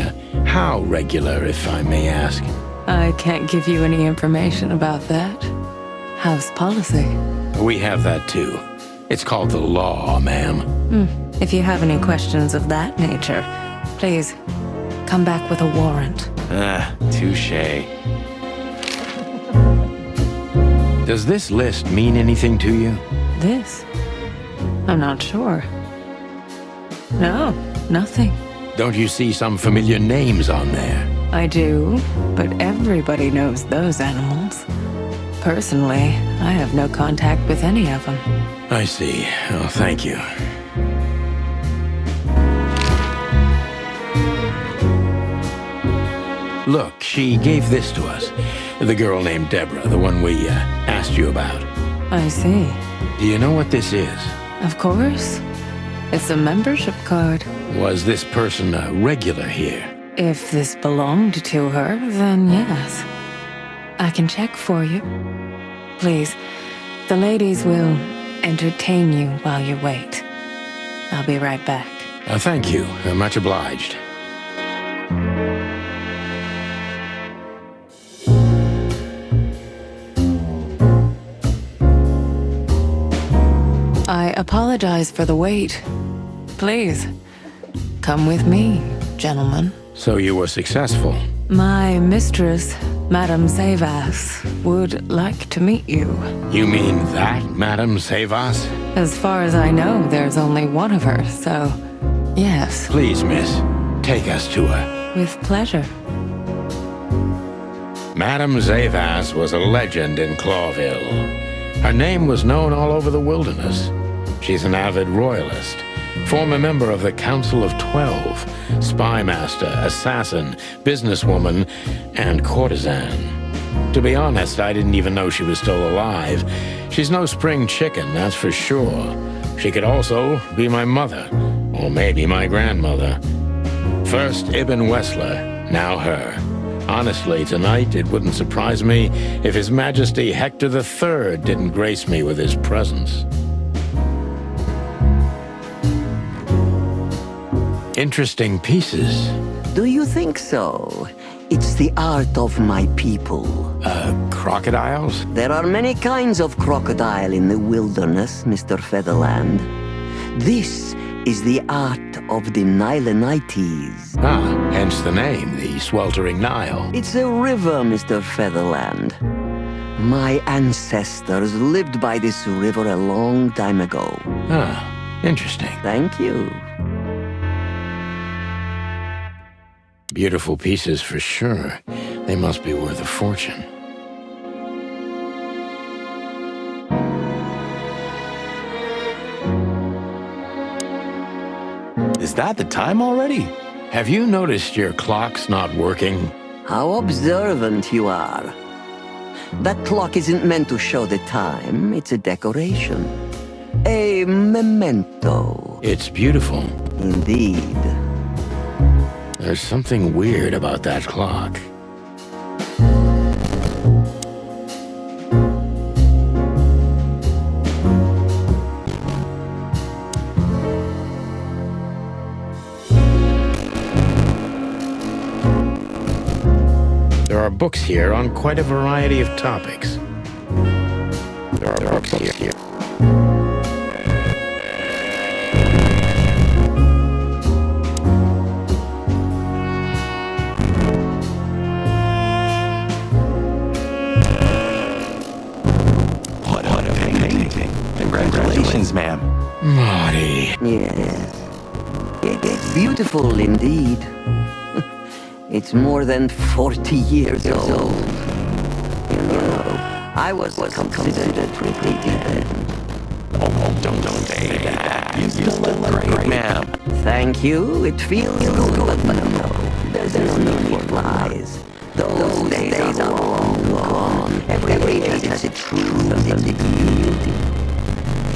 How regular, if I may ask? I can't give you any information about that. House policy. We have that too. It's called the law, ma'am. If you have any questions of that nature, please come back with a warrant. Touché. Does this list mean anything to you? This? I'm not sure. No, nothing. Don't you see some familiar names on there? I do, but everybody knows those animals. Personally, I have no contact with any of them. I see. Oh, thank you. Look, she gave this to us. The girl named Deborah, the one we asked you about. I see. Do you know what this is? Of course. It's a membership card. Was this person a regular here? If this belonged to her, then yes. I can check for you. Please, the ladies will entertain you while you wait. I'll be right back. Thank you. Much obliged. I apologize for the wait. Please, come with me, gentlemen. So you were successful? My mistress, Madam Zayvas, would like to meet you. You mean that, Madam Zayvas? As far as I know, there's only one of her, so yes. Please, miss, take us to her. With pleasure. Madam Zayvas was a legend in Clawville. Her name was known all over the wilderness. She's an avid royalist, former member of the Council of 12, spy master, assassin, businesswoman, and courtesan. To be honest, I didn't even know she was still alive. She's no spring chicken, that's for sure. She could also be my mother, or maybe my grandmother. First Ibn Wessler, now her. Honestly, tonight, it wouldn't surprise me if His Majesty Hector III didn't grace me with his presence. Interesting pieces. Do you think so? It's the art of my people. Crocodiles? There are many kinds of crocodile in the wilderness, Mr. Featherland. This is the art of the Nilenites. Ah, hence the name, the Sweltering Nile. It's a river, Mr. Featherland. My ancestors lived by this river a long time ago. Ah, interesting. Thank you. Beautiful pieces for sure. They must be worth a fortune. that the time already? Have you noticed your clock's not working? How observant you are. That clock isn't meant to show the time. It's a decoration. A memento. It's beautiful. Indeed. There's something weird about that clock. There are books here on quite a variety of topics. There are books here. What a painting. Congratulations, ma'am. Marty. Yes. It's beautiful indeed. It's more than 40 years old. You know, I was considered pretty dead. Oh, don't say that. You still look great, ma'am. Thank you. It feels good, but no, there's no need for lies. Those days are long gone. Every age has its truth and its beauty.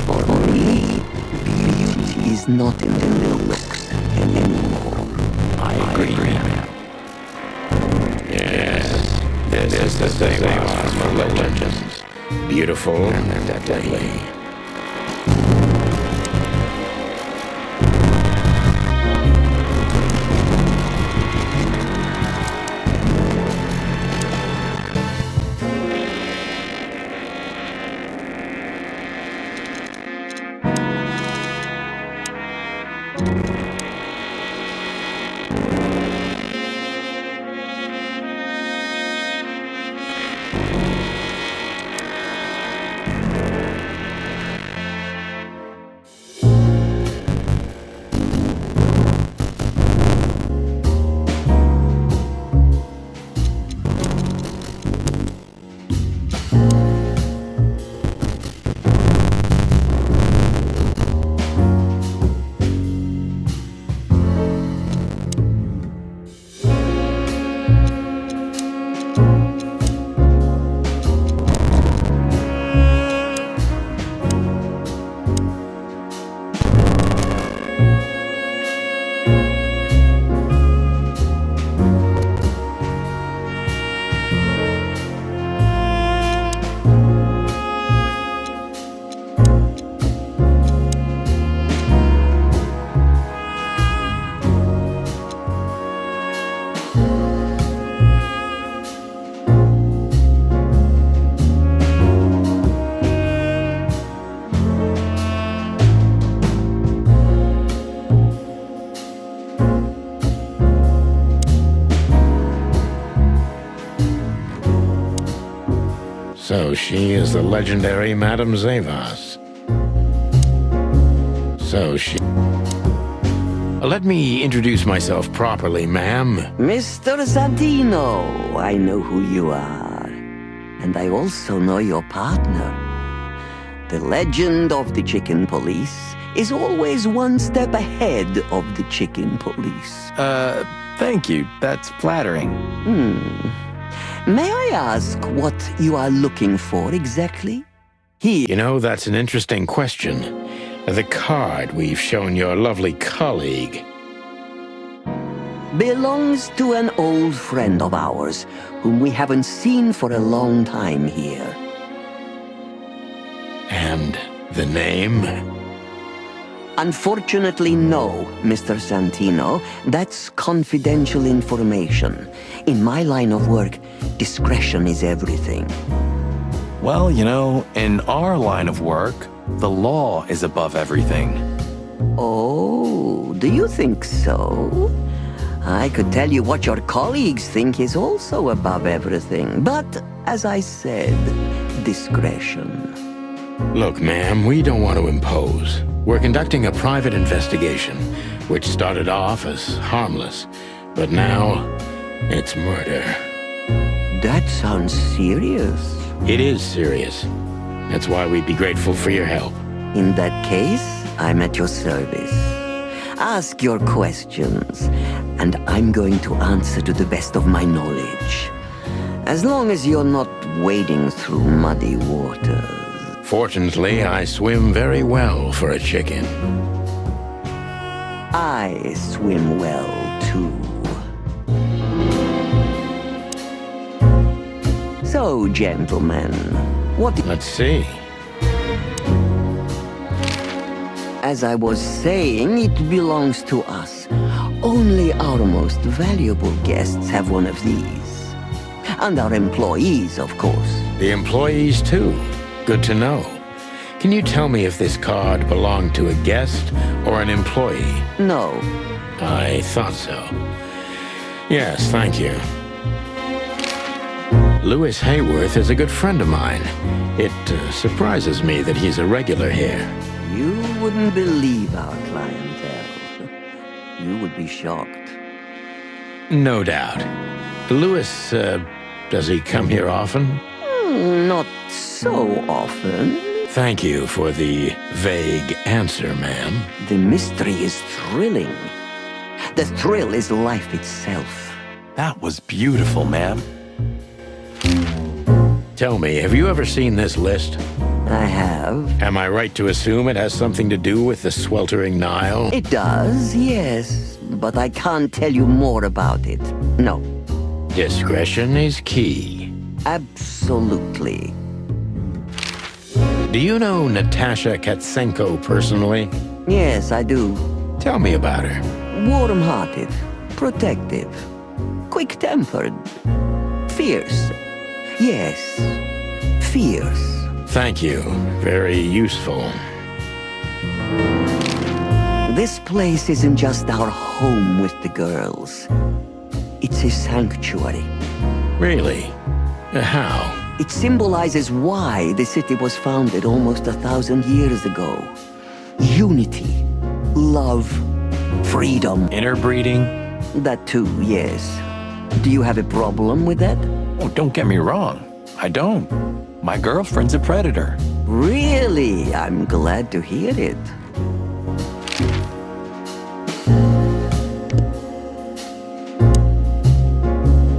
For me, beauty is not in the looks anymore. I agree, ma'am. Yes, this is the Zayvas for legends. Beautiful and deadly. So she is the legendary Madam Zayvas. Let me introduce myself properly, ma'am. Mr. Santino, I know who you are. And I also know your partner. The legend of the Chicken Police is always one step ahead of the Chicken Police. Thank you. That's flattering. May I ask what you are looking for exactly? Here. You know, that's an interesting question. The card we've shown your lovely colleague belongs to an old friend of ours, whom we haven't seen for a long time here. And the name? Unfortunately, no, Mr. Santino. That's confidential information. In my line of work, discretion is everything. Well, you know, in our line of work, the law is above everything. Oh, do you think so? I could tell you what your colleagues think is also above everything. But, as I said, discretion. Look, ma'am, we don't want to impose. We're conducting a private investigation, which started off as harmless, but now it's murder. That sounds serious. It is serious. That's why we'd be grateful for your help. In that case, I'm at your service. Ask your questions, and I'm going to answer to the best of my knowledge. As long as you're not wading through muddy waters. Fortunately, I swim very well for a chicken. I swim well, too. So, gentlemen, what... Let's see. As I was saying, it belongs to us. Only our most valuable guests have one of these. And our employees, of course. The employees, too. Good to know. Can you tell me if this card belonged to a guest or an employee? No. I thought so. Yes, thank you. Louis Hayworth is a good friend of mine. It surprises me that he's a regular here. You wouldn't believe our clientele. You would be shocked. No doubt. Louis, does he come here often? Not so often. Thank you for the vague answer, ma'am. The mystery is thrilling. The thrill is life itself. That was beautiful, ma'am. Tell me, have you ever seen this list? I have. Am I right to assume it has something to do with the sweltering Nile? It does, yes. But I can't tell you more about it. No. Discretion is key. Absolutely. Do you know Natasha Katsenko personally? Yes, I do. Tell me about her. Warm-hearted, protective, quick-tempered, fierce. Yes, fierce. Thank you. Very useful. This place isn't just our home with the girls. It's a sanctuary. Really? How? It symbolizes why the city was founded almost 1,000 years ago. Unity, love, freedom. Interbreeding? That too, yes. Do you have a problem with that? Oh, don't get me wrong. I don't. My girlfriend's a predator. Really? I'm glad to hear it.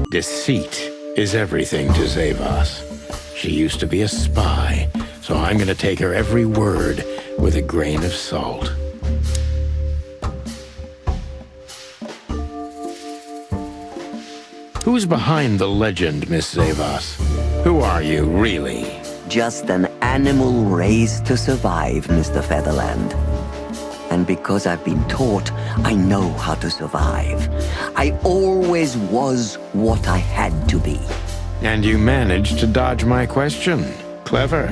Deceit is everything to Zayvas. She used to be a spy, so I'm gonna take her every word with a grain of salt. Who's behind the legend, Miss Zayvas? Who are you, really? Just an animal raised to survive, Mr. Featherland. And because I've been taught, I know how to survive. I always was what I had to be. And you managed to dodge my question. Clever.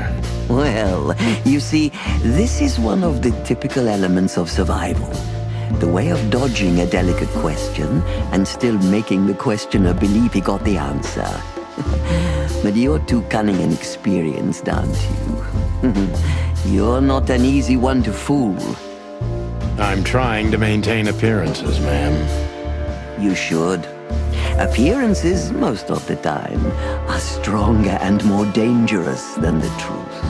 Well, you see, this is one of the typical elements of survival. The way of dodging a delicate question and still making the questioner believe he got the answer. But you're too cunning and experienced, aren't you? You're not an easy one to fool. I'm trying to maintain appearances, ma'am. You should. Appearances, most of the time, are stronger and more dangerous than the truth.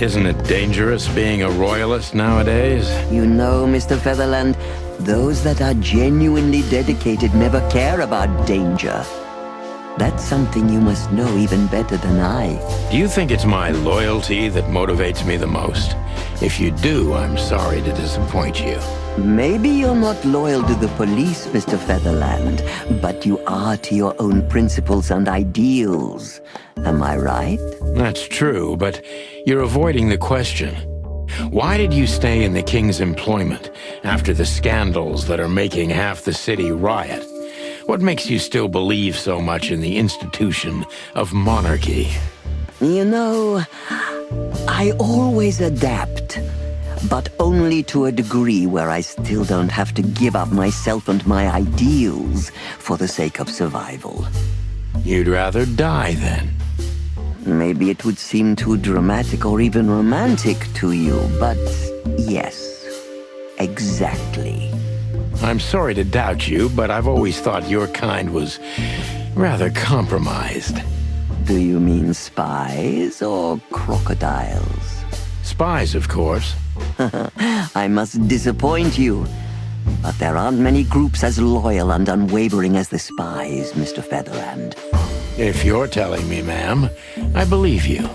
Isn't it dangerous being a royalist nowadays? You know, Mr. Featherland, those that are genuinely dedicated never care about danger. That's something you must know even better than I. Do you think it's my loyalty that motivates me the most? If you do, I'm sorry to disappoint you. Maybe you're not loyal to the police, Mr. Featherland, but you are to your own principles and ideals. Am I right? That's true, but you're avoiding the question. Why did you stay in the king's employment after the scandals that are making half the city riot? What makes you still believe so much in the institution of monarchy? You know, I always adapt, but only to a degree where I still don't have to give up myself and my ideals for the sake of survival. You'd rather die, then? Maybe it would seem too dramatic or even romantic to you, but yes, exactly. I'm sorry to doubt you, but I've always thought your kind was rather compromised. Do you mean spies or crocodiles? Spies, of course. I must disappoint you. But there aren't many groups as loyal and unwavering as the spies, Mr. Featherland. If you're telling me, ma'am, I believe you.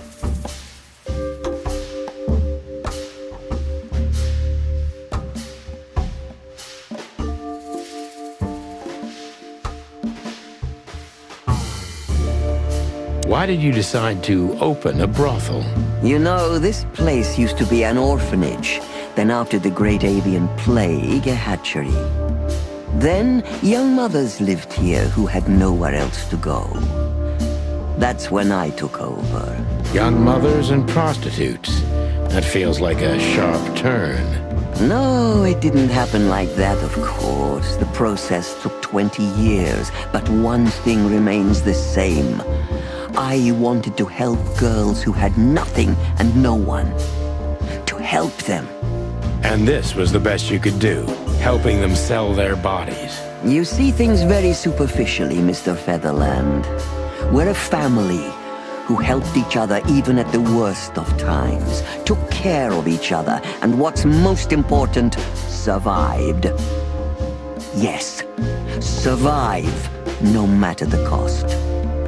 Why did you decide to open a brothel? You know, this place used to be an orphanage. Then after the Great Avian Plague, a hatchery. Then young mothers lived here who had nowhere else to go. That's when I took over. Young mothers and prostitutes. That feels like a sharp turn. No, it didn't happen like that, of course. The process took 20 years, but one thing remains the same. I wanted to help girls who had nothing and no one. To help them. And this was the best you could do, helping them sell their bodies. You see things very superficially, Mr. Featherland. We're a family who helped each other even at the worst of times, took care of each other, and what's most important, survived. Yes, survive, no matter the cost.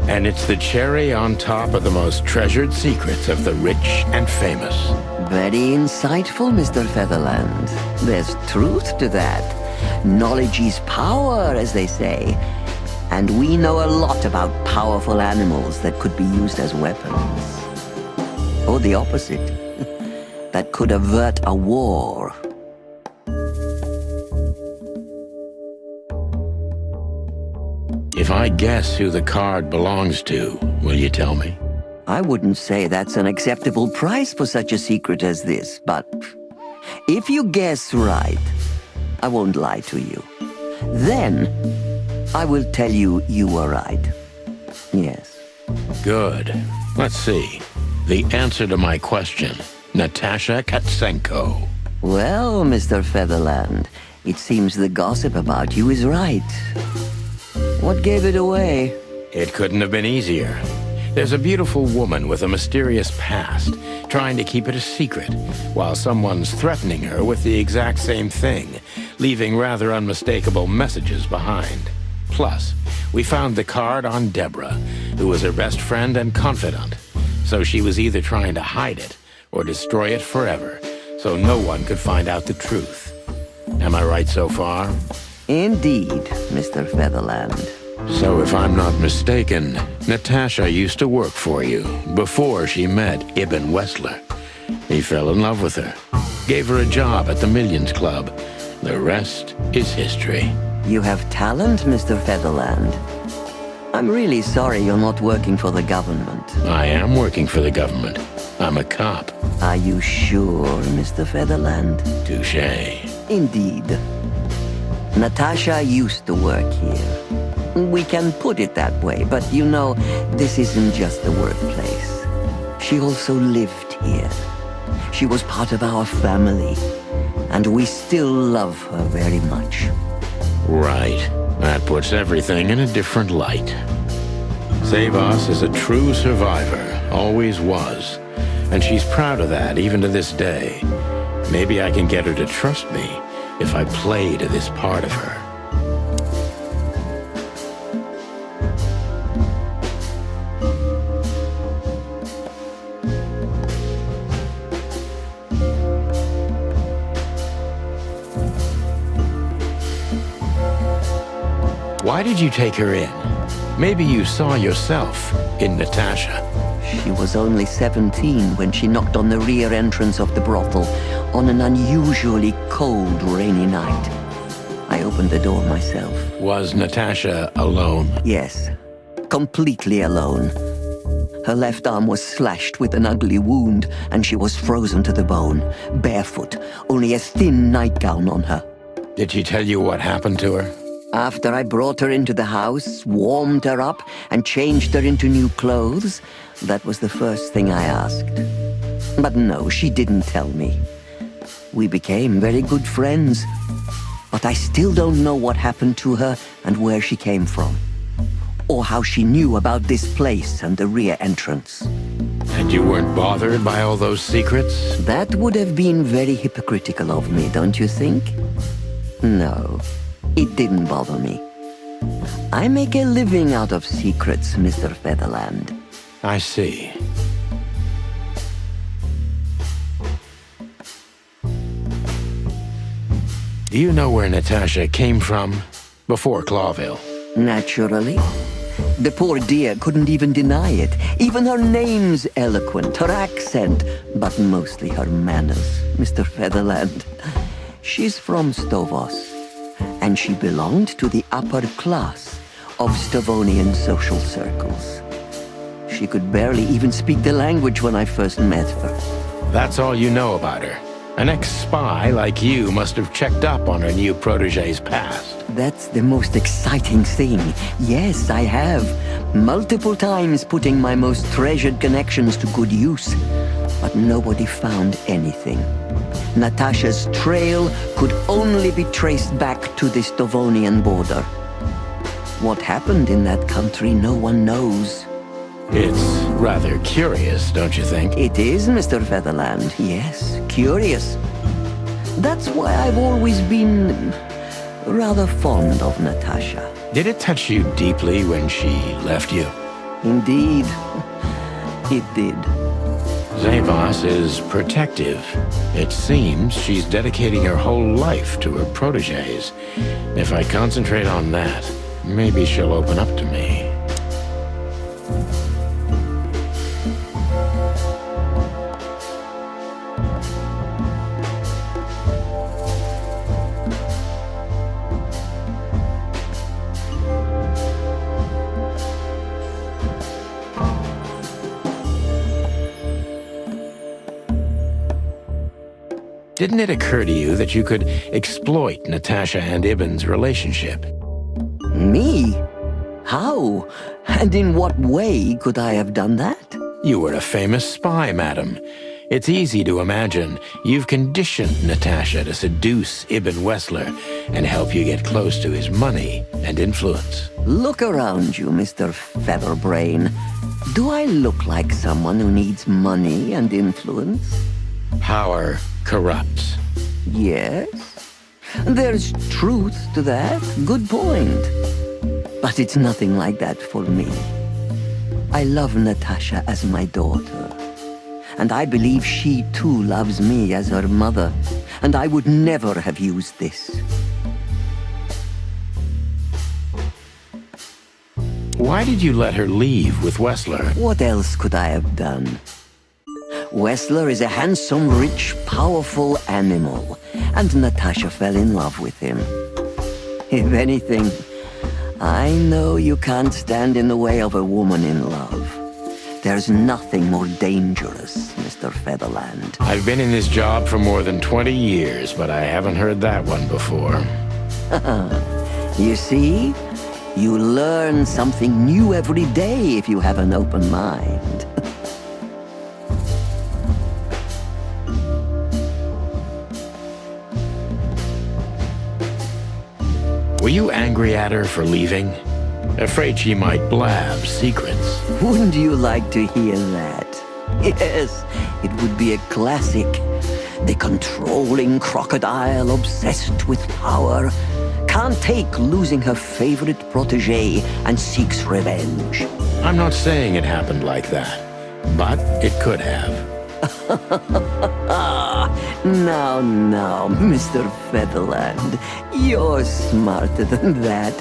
And it's the cherry on top of the most treasured secrets of the rich and famous. Very insightful, Mr. Featherland. There's truth to that. Knowledge is power, as they say. And we know a lot about powerful animals that could be used as weapons. Or the opposite. That could avert a war. If I guess who the card belongs to, will you tell me? I wouldn't say that's an acceptable price for such a secret as this, but if you guess right, I won't lie to you. Then, I will tell you you were right. Yes. Good. Let's see. The answer to my question. Natasha Katsenko. Well, Mr. Featherland, it seems the gossip about you is right. What gave it away? It couldn't have been easier. There's a beautiful woman with a mysterious past, trying to keep it a secret, while someone's threatening her with the exact same thing, leaving rather unmistakable messages behind. Plus, we found the card on Deborah, who was her best friend and confidant. So she was either trying to hide it or destroy it forever, so no one could find out the truth. Am I right so far? Indeed, Mr. Featherland. So if I'm not mistaken, Natasha used to work for you before she met Ibn Wessler. He fell in love with her, gave her a job at the Millions Club. The rest is history. You have talent, Mr. Featherland. I'm really sorry you're not working for the government. I am working for the government. I'm a cop. Are you sure, Mr. Featherland? Touché. Indeed. Natasha used to work here. We can put it that way, but you know, this isn't just the workplace. She also lived here. She was part of our family, and we still love her very much. Right. That puts everything in a different light. Zayvas is a true survivor, always was. And she's proud of that, even to this day. Maybe I can get her to trust me if I play to this part of her. Why did you take her in? Maybe you saw yourself in Natasha. She was only 17 when she knocked on the rear entrance of the brothel on an unusually cold, rainy night. I opened the door myself. Was Natasha alone? Yes, completely alone. Her left arm was slashed with an ugly wound, and she was frozen to the bone, barefoot, only a thin nightgown on her. Did she tell you what happened to her? After I brought her into the house, warmed her up, and changed her into new clothes, that was the first thing I asked. But no, she didn't tell me. We became very good friends, but I still don't know what happened to her and where she came from. or how she knew about this place and the rear entrance. And you weren't bothered by all those secrets? That would have been very hypocritical of me, don't you think? No, it didn't bother me. I make a living out of secrets, Mr. Featherland. I see. Do you know where Natasha came from before Clawville? Naturally. The poor dear couldn't even deny it. Even her name's eloquent, her accent, but mostly her manners, Mr. Featherland. She's from Stovos, and she belonged to the upper class of Stavonian social circles. She could barely even speak the language when I first met her. That's all you know about her. An ex-spy like you must have checked up on her new protege's past. That's the most exciting thing. Yes, I have. Multiple times putting my most treasured connections to good use. But nobody found anything. Natasha's trail could only be traced back to the Stavonian border. What happened in that country, no one knows. It's rather curious, don't you think? It is, Mr. Featherland. Yes, curious. That's why I've always been rather fond of Natasha. Did it touch you deeply when she left you? Indeed, it did. Zayvas is protective. It seems she's dedicating her whole life to her proteges. If I concentrate on that, maybe she'll open up to me. Didn't it occur to you that you could exploit Natasha and Ibn's relationship? Me? How? And in what way could I have done that? You were a famous spy, madam. It's easy to imagine you've conditioned Natasha to seduce Ibn Wessler and help you get close to his money and influence. Look around you, Mr. Featherbrain. Do I look like someone who needs money and influence? Power corrupts. Yes. There's truth to that. Good point. But it's nothing like that for me. I love Natasha as my daughter. And I believe she too loves me as her mother. And I would never have used this. Why did you let her leave with Wessler? What else could I have done? Wessler is a handsome, rich, powerful animal, and Natasha fell in love with him. If anything, I know you can't stand in the way of a woman in love. There's nothing more dangerous, Mr. Featherland. I've been in this job for more than 20 years, but I haven't heard that one before. You see? You learn something new every day if you have an open mind. Were you angry at her for leaving? Afraid she might blab secrets. Wouldn't you like to hear that? Yes, it would be a classic. The controlling crocodile obsessed with power can't take losing her favorite protege and seeks revenge. I'm not saying it happened like that, but it could have. Now, Mr. Featherland, you're smarter than that.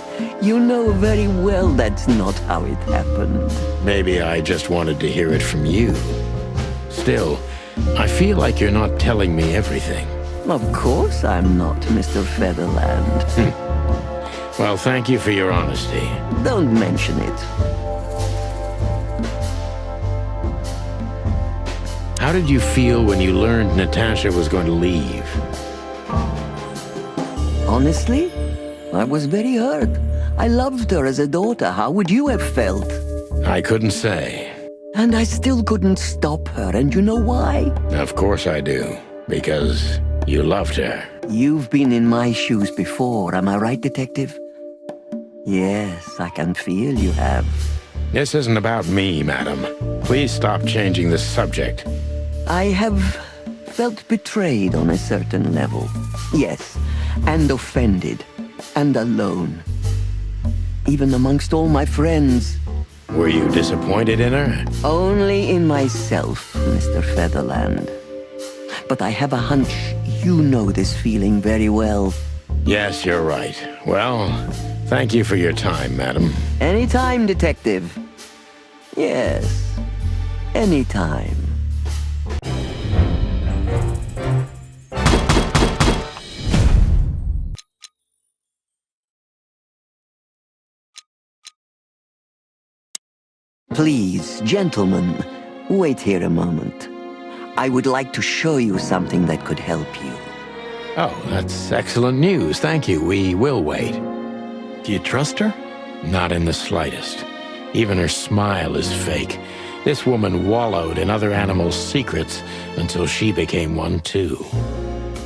You know very well that's not how it happened. Maybe I just wanted to hear it from you. Still, I feel like you're not telling me everything. Of course I'm not, Mr. Featherland. Well, thank you for your honesty. Don't mention it. How did you feel when you learned Natasha was going to leave? Honestly, I was very hurt. I loved her as a daughter. How would you have felt? I couldn't say. And I still couldn't stop her, and you know why? Of course I do. Because you loved her. You've been in my shoes before, am I right, Detective? Yes, I can feel you have. This isn't about me, madam. Please stop changing the subject. I have felt betrayed on a certain level. Yes, and offended, and alone. Even amongst all my friends. Were you disappointed in her? Only in myself, Mr. Featherland. But I have a hunch you know this feeling very well. Yes, you're right. Well, thank you for your time, madam. Anytime, Detective. Yes, anytime. Please, gentlemen, wait here a moment. I would like to show you something that could help you. Oh, that's excellent news. Thank you. We will wait. Do you trust her? Not in the slightest. Even her smile is fake. This woman wallowed in other animals' secrets until she became one too.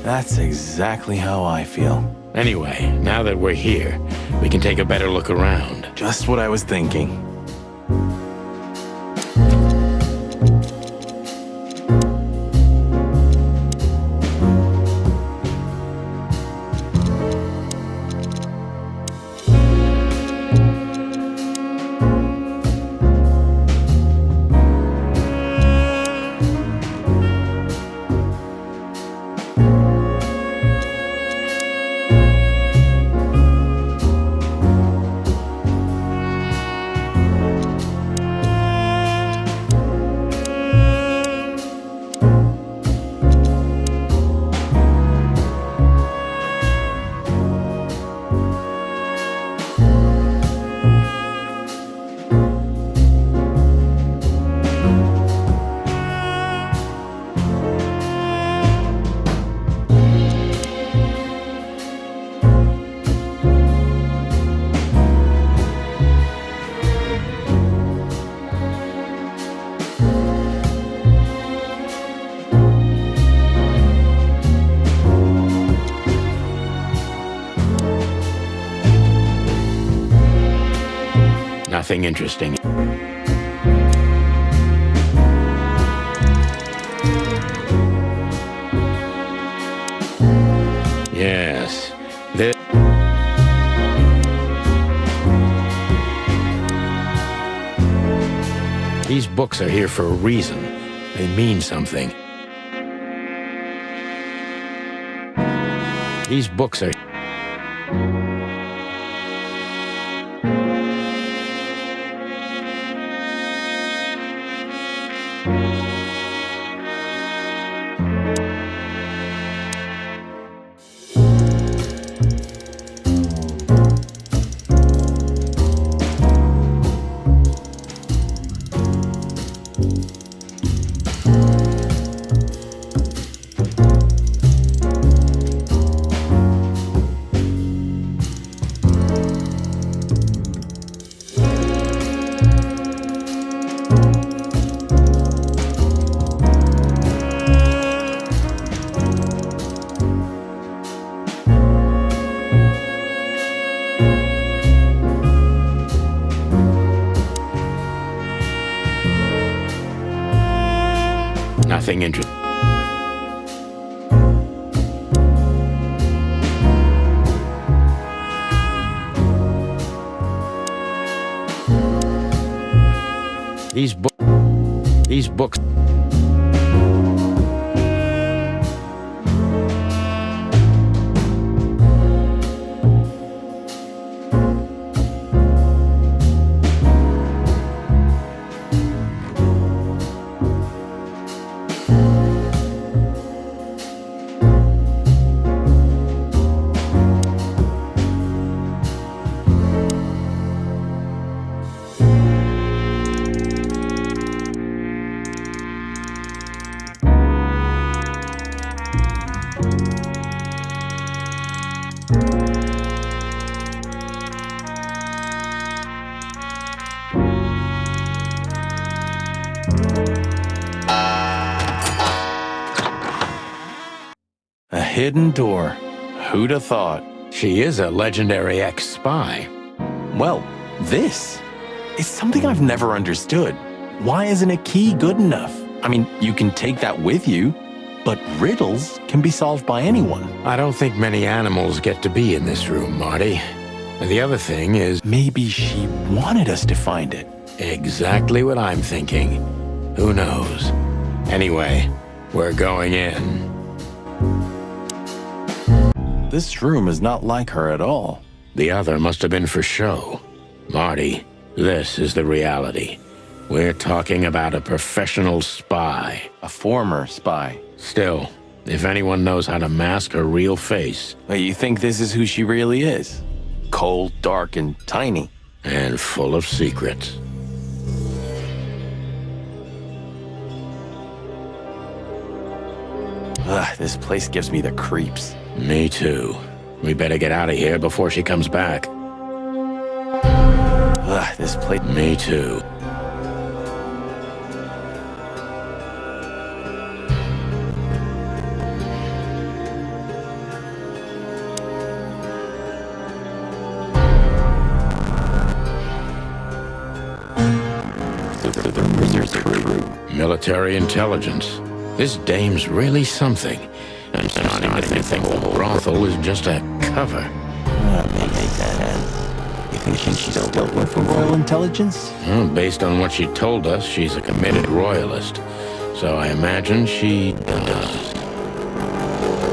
That's exactly how I feel. Anyway, now that we're here, we can take a better look around. Just what I was thinking. Nothing interesting. Yes. These books are here for a reason. They mean something. These books are... Nothing interesting. These books. A hidden door. Who'd have thought? She is a legendary ex-spy. well, this. It's something I've never understood. Why isn't a key good enough? I mean, you can take that with you, but riddles can be solved by anyone. I don't think many animals get to be in this room, Marty. And the other thing is... Maybe she wanted us to find it. Exactly what I'm thinking. Who knows? Anyway, we're going in. This room is not like her at all. The other must have been for show. Marty, this is the reality. We're talking about a professional spy. A former spy. Still, if anyone knows how to mask her real face... Wait, you think this is who she really is? Cold, dark, and tiny. And full of secrets. Ugh, this place gives me the creeps. Me too. We better get out of here before she comes back. Ugh, this place... Me too. Military intelligence. This dame's really something. I'm starting to think the whole brothel is just a cover. That makes sense. You think she still work for Royal Intelligence? Well, based on what she told us, she's a committed royalist. So I imagine she does.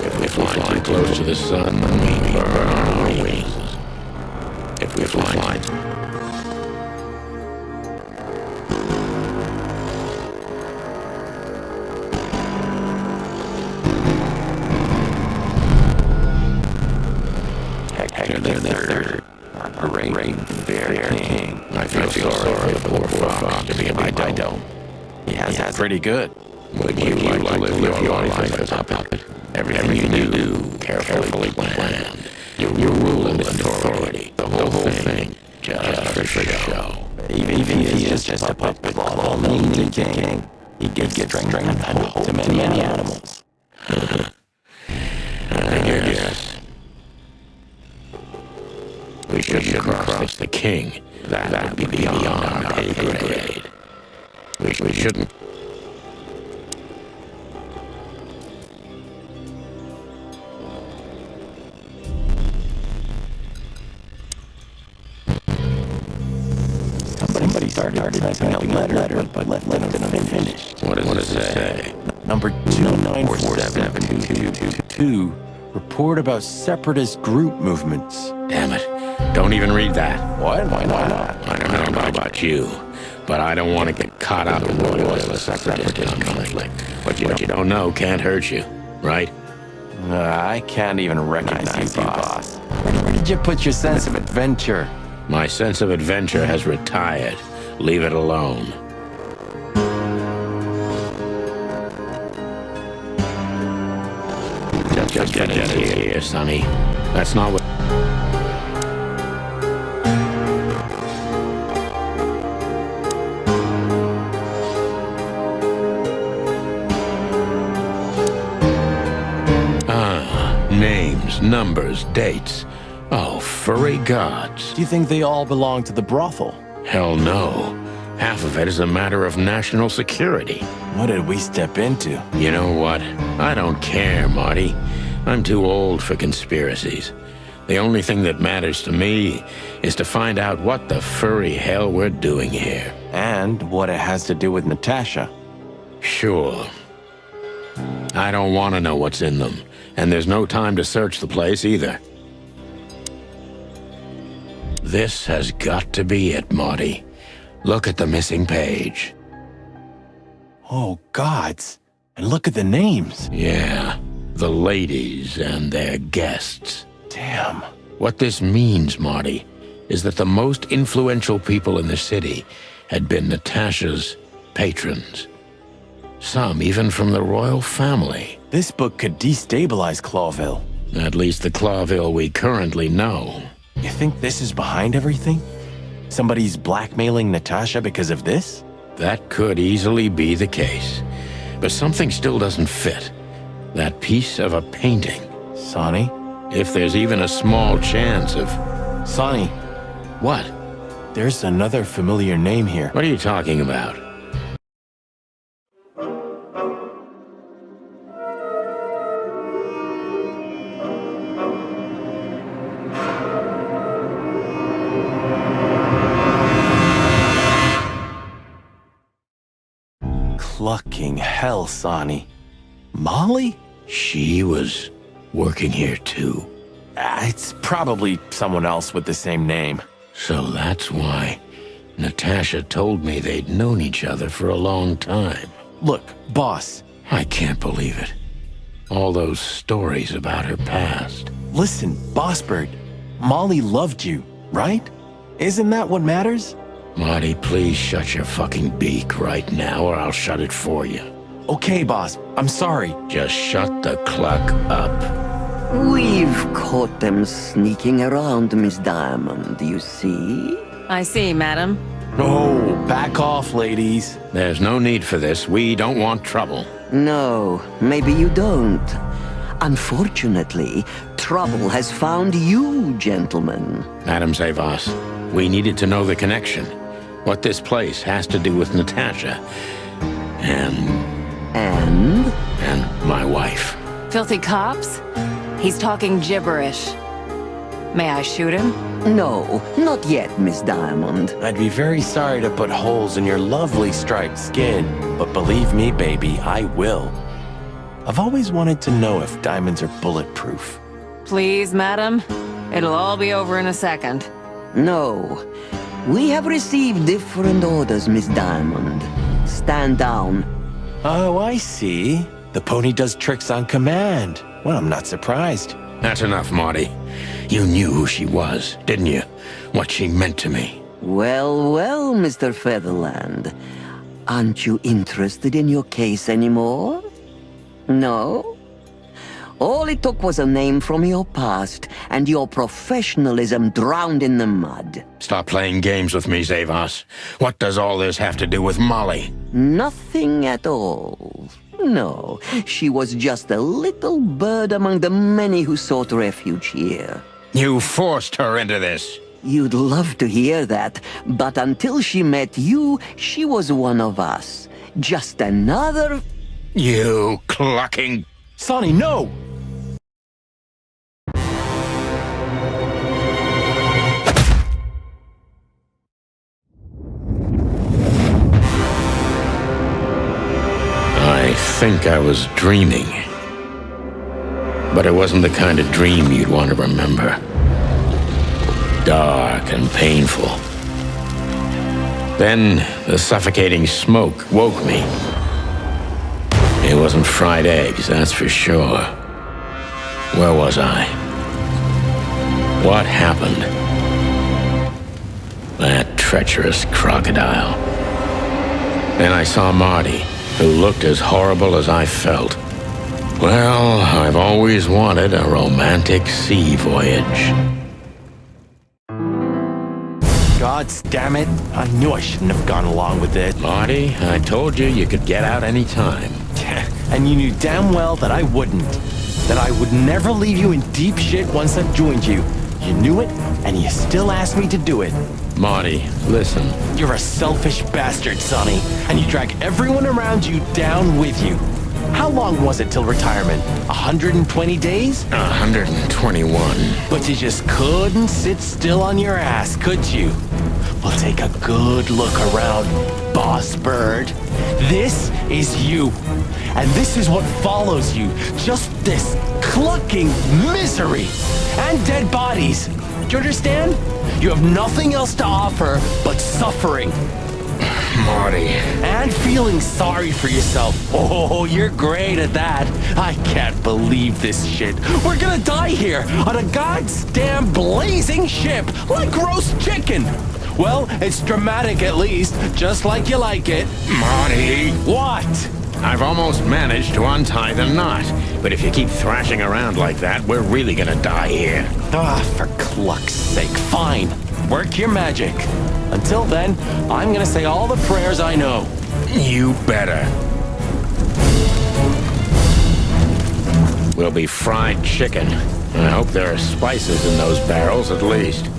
If we fly too close to the sun, we burn our wings. If we fly... I feel sorry for the poor fox, to be a big I don't. He has pretty good. Would you like to live your life as a puppet? Everything you do, carefully planned. Your rule and authority, the whole thing, just for show. Even if he is just a puppet, all named the king, he gives strength and hope to many animals. I guess. We shouldn't cross the king. That would be beyond our pay grade. We shouldn't. Somebody started typing a letter, but let them finish. What does it say? Number 29472222. Report about separatist group movements. Damn it. Don't even read that. What? Why not? I don't know about you, but I don't want to get caught up in the royalist separatist conflict. What you don't know can't hurt you, right? I can't even recognize you, boss. Where did you put your sense of adventure? My sense of adventure has retired. Leave it alone. Just get in here, Sonny. That's not what... Names, numbers, dates. Oh, furry gods. Do you think they all belong to the brothel? Hell no. Half of it is a matter of national security. What did we step into? You know what? I don't care, Marty. I'm too old for conspiracies. The only thing that matters to me is to find out what the furry hell we're doing here. And what it has to do with Natasha. Sure. I don't want to know what's in them. And there's no time to search the place either. This has got to be it, Marty. Look at the missing page. Oh, gods. And look at the names. Yeah, the ladies and their guests. Damn. What this means, Marty, is that the most influential people in the city had been Natasha's patrons. Some even from the royal family. This book could destabilize Clawville. At least the Clawville we currently know. You think this is behind everything? Somebody's blackmailing Natasha because of this? That could easily be the case. But something still doesn't fit. That piece of a painting. Sonny? If there's even a small chance of... Sonny, What? There's another familiar name here. What are you talking about? Clucking hell, Sonny. Molly? She was working here too. It's probably someone else with the same name. So that's why Natasha told me they'd known each other for a long time. Look, boss. I can't believe it. All those stories about her past. Listen, Boss Bird. Molly loved you, right? Isn't that what matters? Marty, please shut your fucking beak right now or I'll shut it for you. Okay, boss. I'm sorry. Just shut the cluck up. We've caught them sneaking around, Miss Diamond, you see? I see, madam. Oh, back off, ladies. There's no need for this. We don't want trouble. No, maybe you don't. Unfortunately, trouble has found you, gentlemen. Madam Zayvas, we needed to know the connection. What this place has to do with Natasha. And my wife. Filthy cops? He's talking gibberish. May I shoot him? No, not yet, Miss Diamond. I'd be very sorry to put holes in your lovely striped skin, but believe me, baby, I will. I've always wanted to know if diamonds are bulletproof. Please, madam. It'll all be over in a second. No. We have received different orders, Miss Diamond. Stand down. Oh, I see. The pony does tricks on command. Well, I'm not surprised. That's enough, Marty. You knew who she was, didn't you? What she meant to me. Well, well, Mr. Featherland. Aren't you interested in your case anymore? No? All it took was a name from your past, and your professionalism drowned in the mud. Stop playing games with me, Zayvas. What does all this have to do with Molly? Nothing at all. No, she was just a little bird among the many who sought refuge here. You forced her into this. You'd love to hear that, but until she met you, she was one of us. Just another... You clucking... Sonny, no! I think I was dreaming. But it wasn't the kind of dream you'd want to remember. Dark and painful. Then the suffocating smoke woke me. It wasn't fried eggs, that's for sure. Where was I? What happened? That treacherous crocodile. Then I saw Marty, who looked as horrible as I felt. Well, I've always wanted a romantic sea voyage. God damn it. I knew I shouldn't have gone along with it. Marty, I told you you could get out any time. And you knew damn well that I wouldn't. That I would never leave you in deep shit once I've joined you. You knew it, and you still asked me to do it. Marty, listen. You're a selfish bastard, Sonny, and you drag everyone around you down with you. How long was it till retirement? 120 days? 121. But you just couldn't sit still on your ass, could you? Well, take a good look around, Boss Bird. This is you. And this is what follows you. Just this clucking misery. And dead bodies. Do you understand? You have nothing else to offer but suffering. Marty. And feeling sorry for yourself. Oh, you're great at that. I can't believe this shit. We're gonna die here on a goddamn blazing ship like roast chicken. Well, it's dramatic at least, just like you like it. Marty. What? I've almost managed to untie the knot, but if you keep thrashing around like that, we're really gonna die here. Ah, for cluck's sake, fine. Work your magic. Until then, I'm gonna say all the prayers I know. You better. We'll be fried chicken. I hope there are spices in those barrels at least.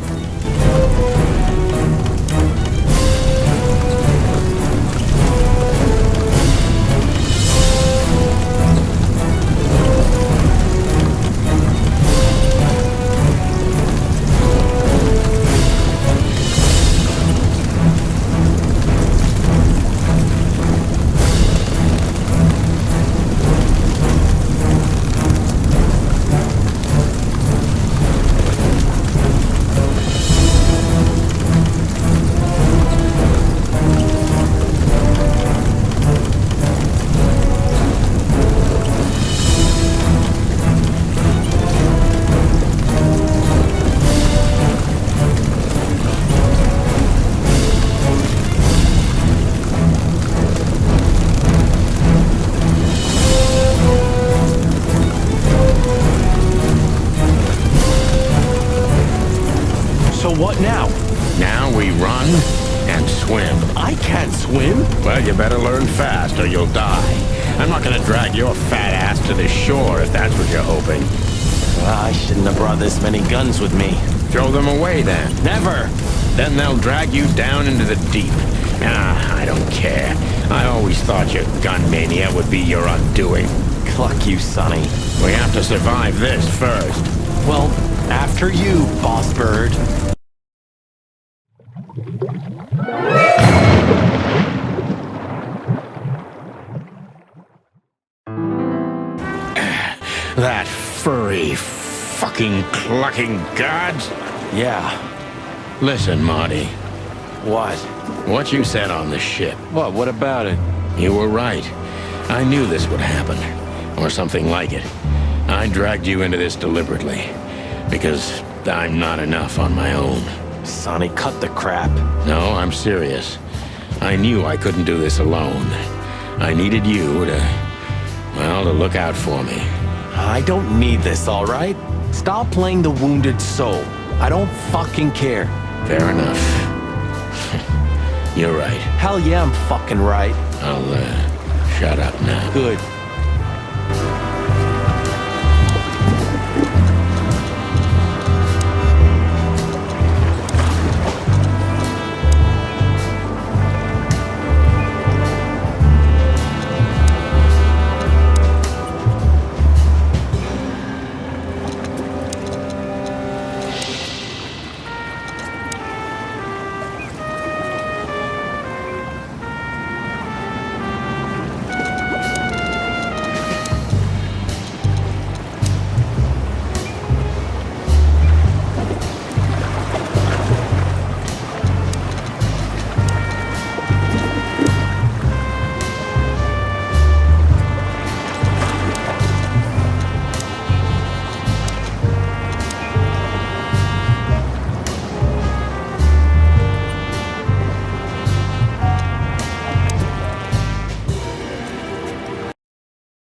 what now? Now we run and swim. I can't swim. Well, you better learn fast or you'll die. I'm not gonna drag your fat ass to the shore if that's what you're hoping. I shouldn't have brought this many guns with me. Throw them away then. Never! Then they'll drag you down into the deep. I don't care. I always thought your gun mania would be your undoing. Cluck you, Sonny. We have to survive this first. Well, after you, boss bird. That furry, fucking clucking gods? Yeah. Listen, Marty. What? What you said on the ship. What about it? You were right. I knew this would happen. Or something like it. I dragged you into this deliberately. Because I'm not enough on my own. Sonny, cut the crap. No, I'm serious. I knew I couldn't do this alone. I needed you to look out for me. I don't need this, all right? Stop playing the wounded soul. I don't fucking care. Fair enough. You're right. Hell yeah, I'm fucking right. I'll, shut up now. Good.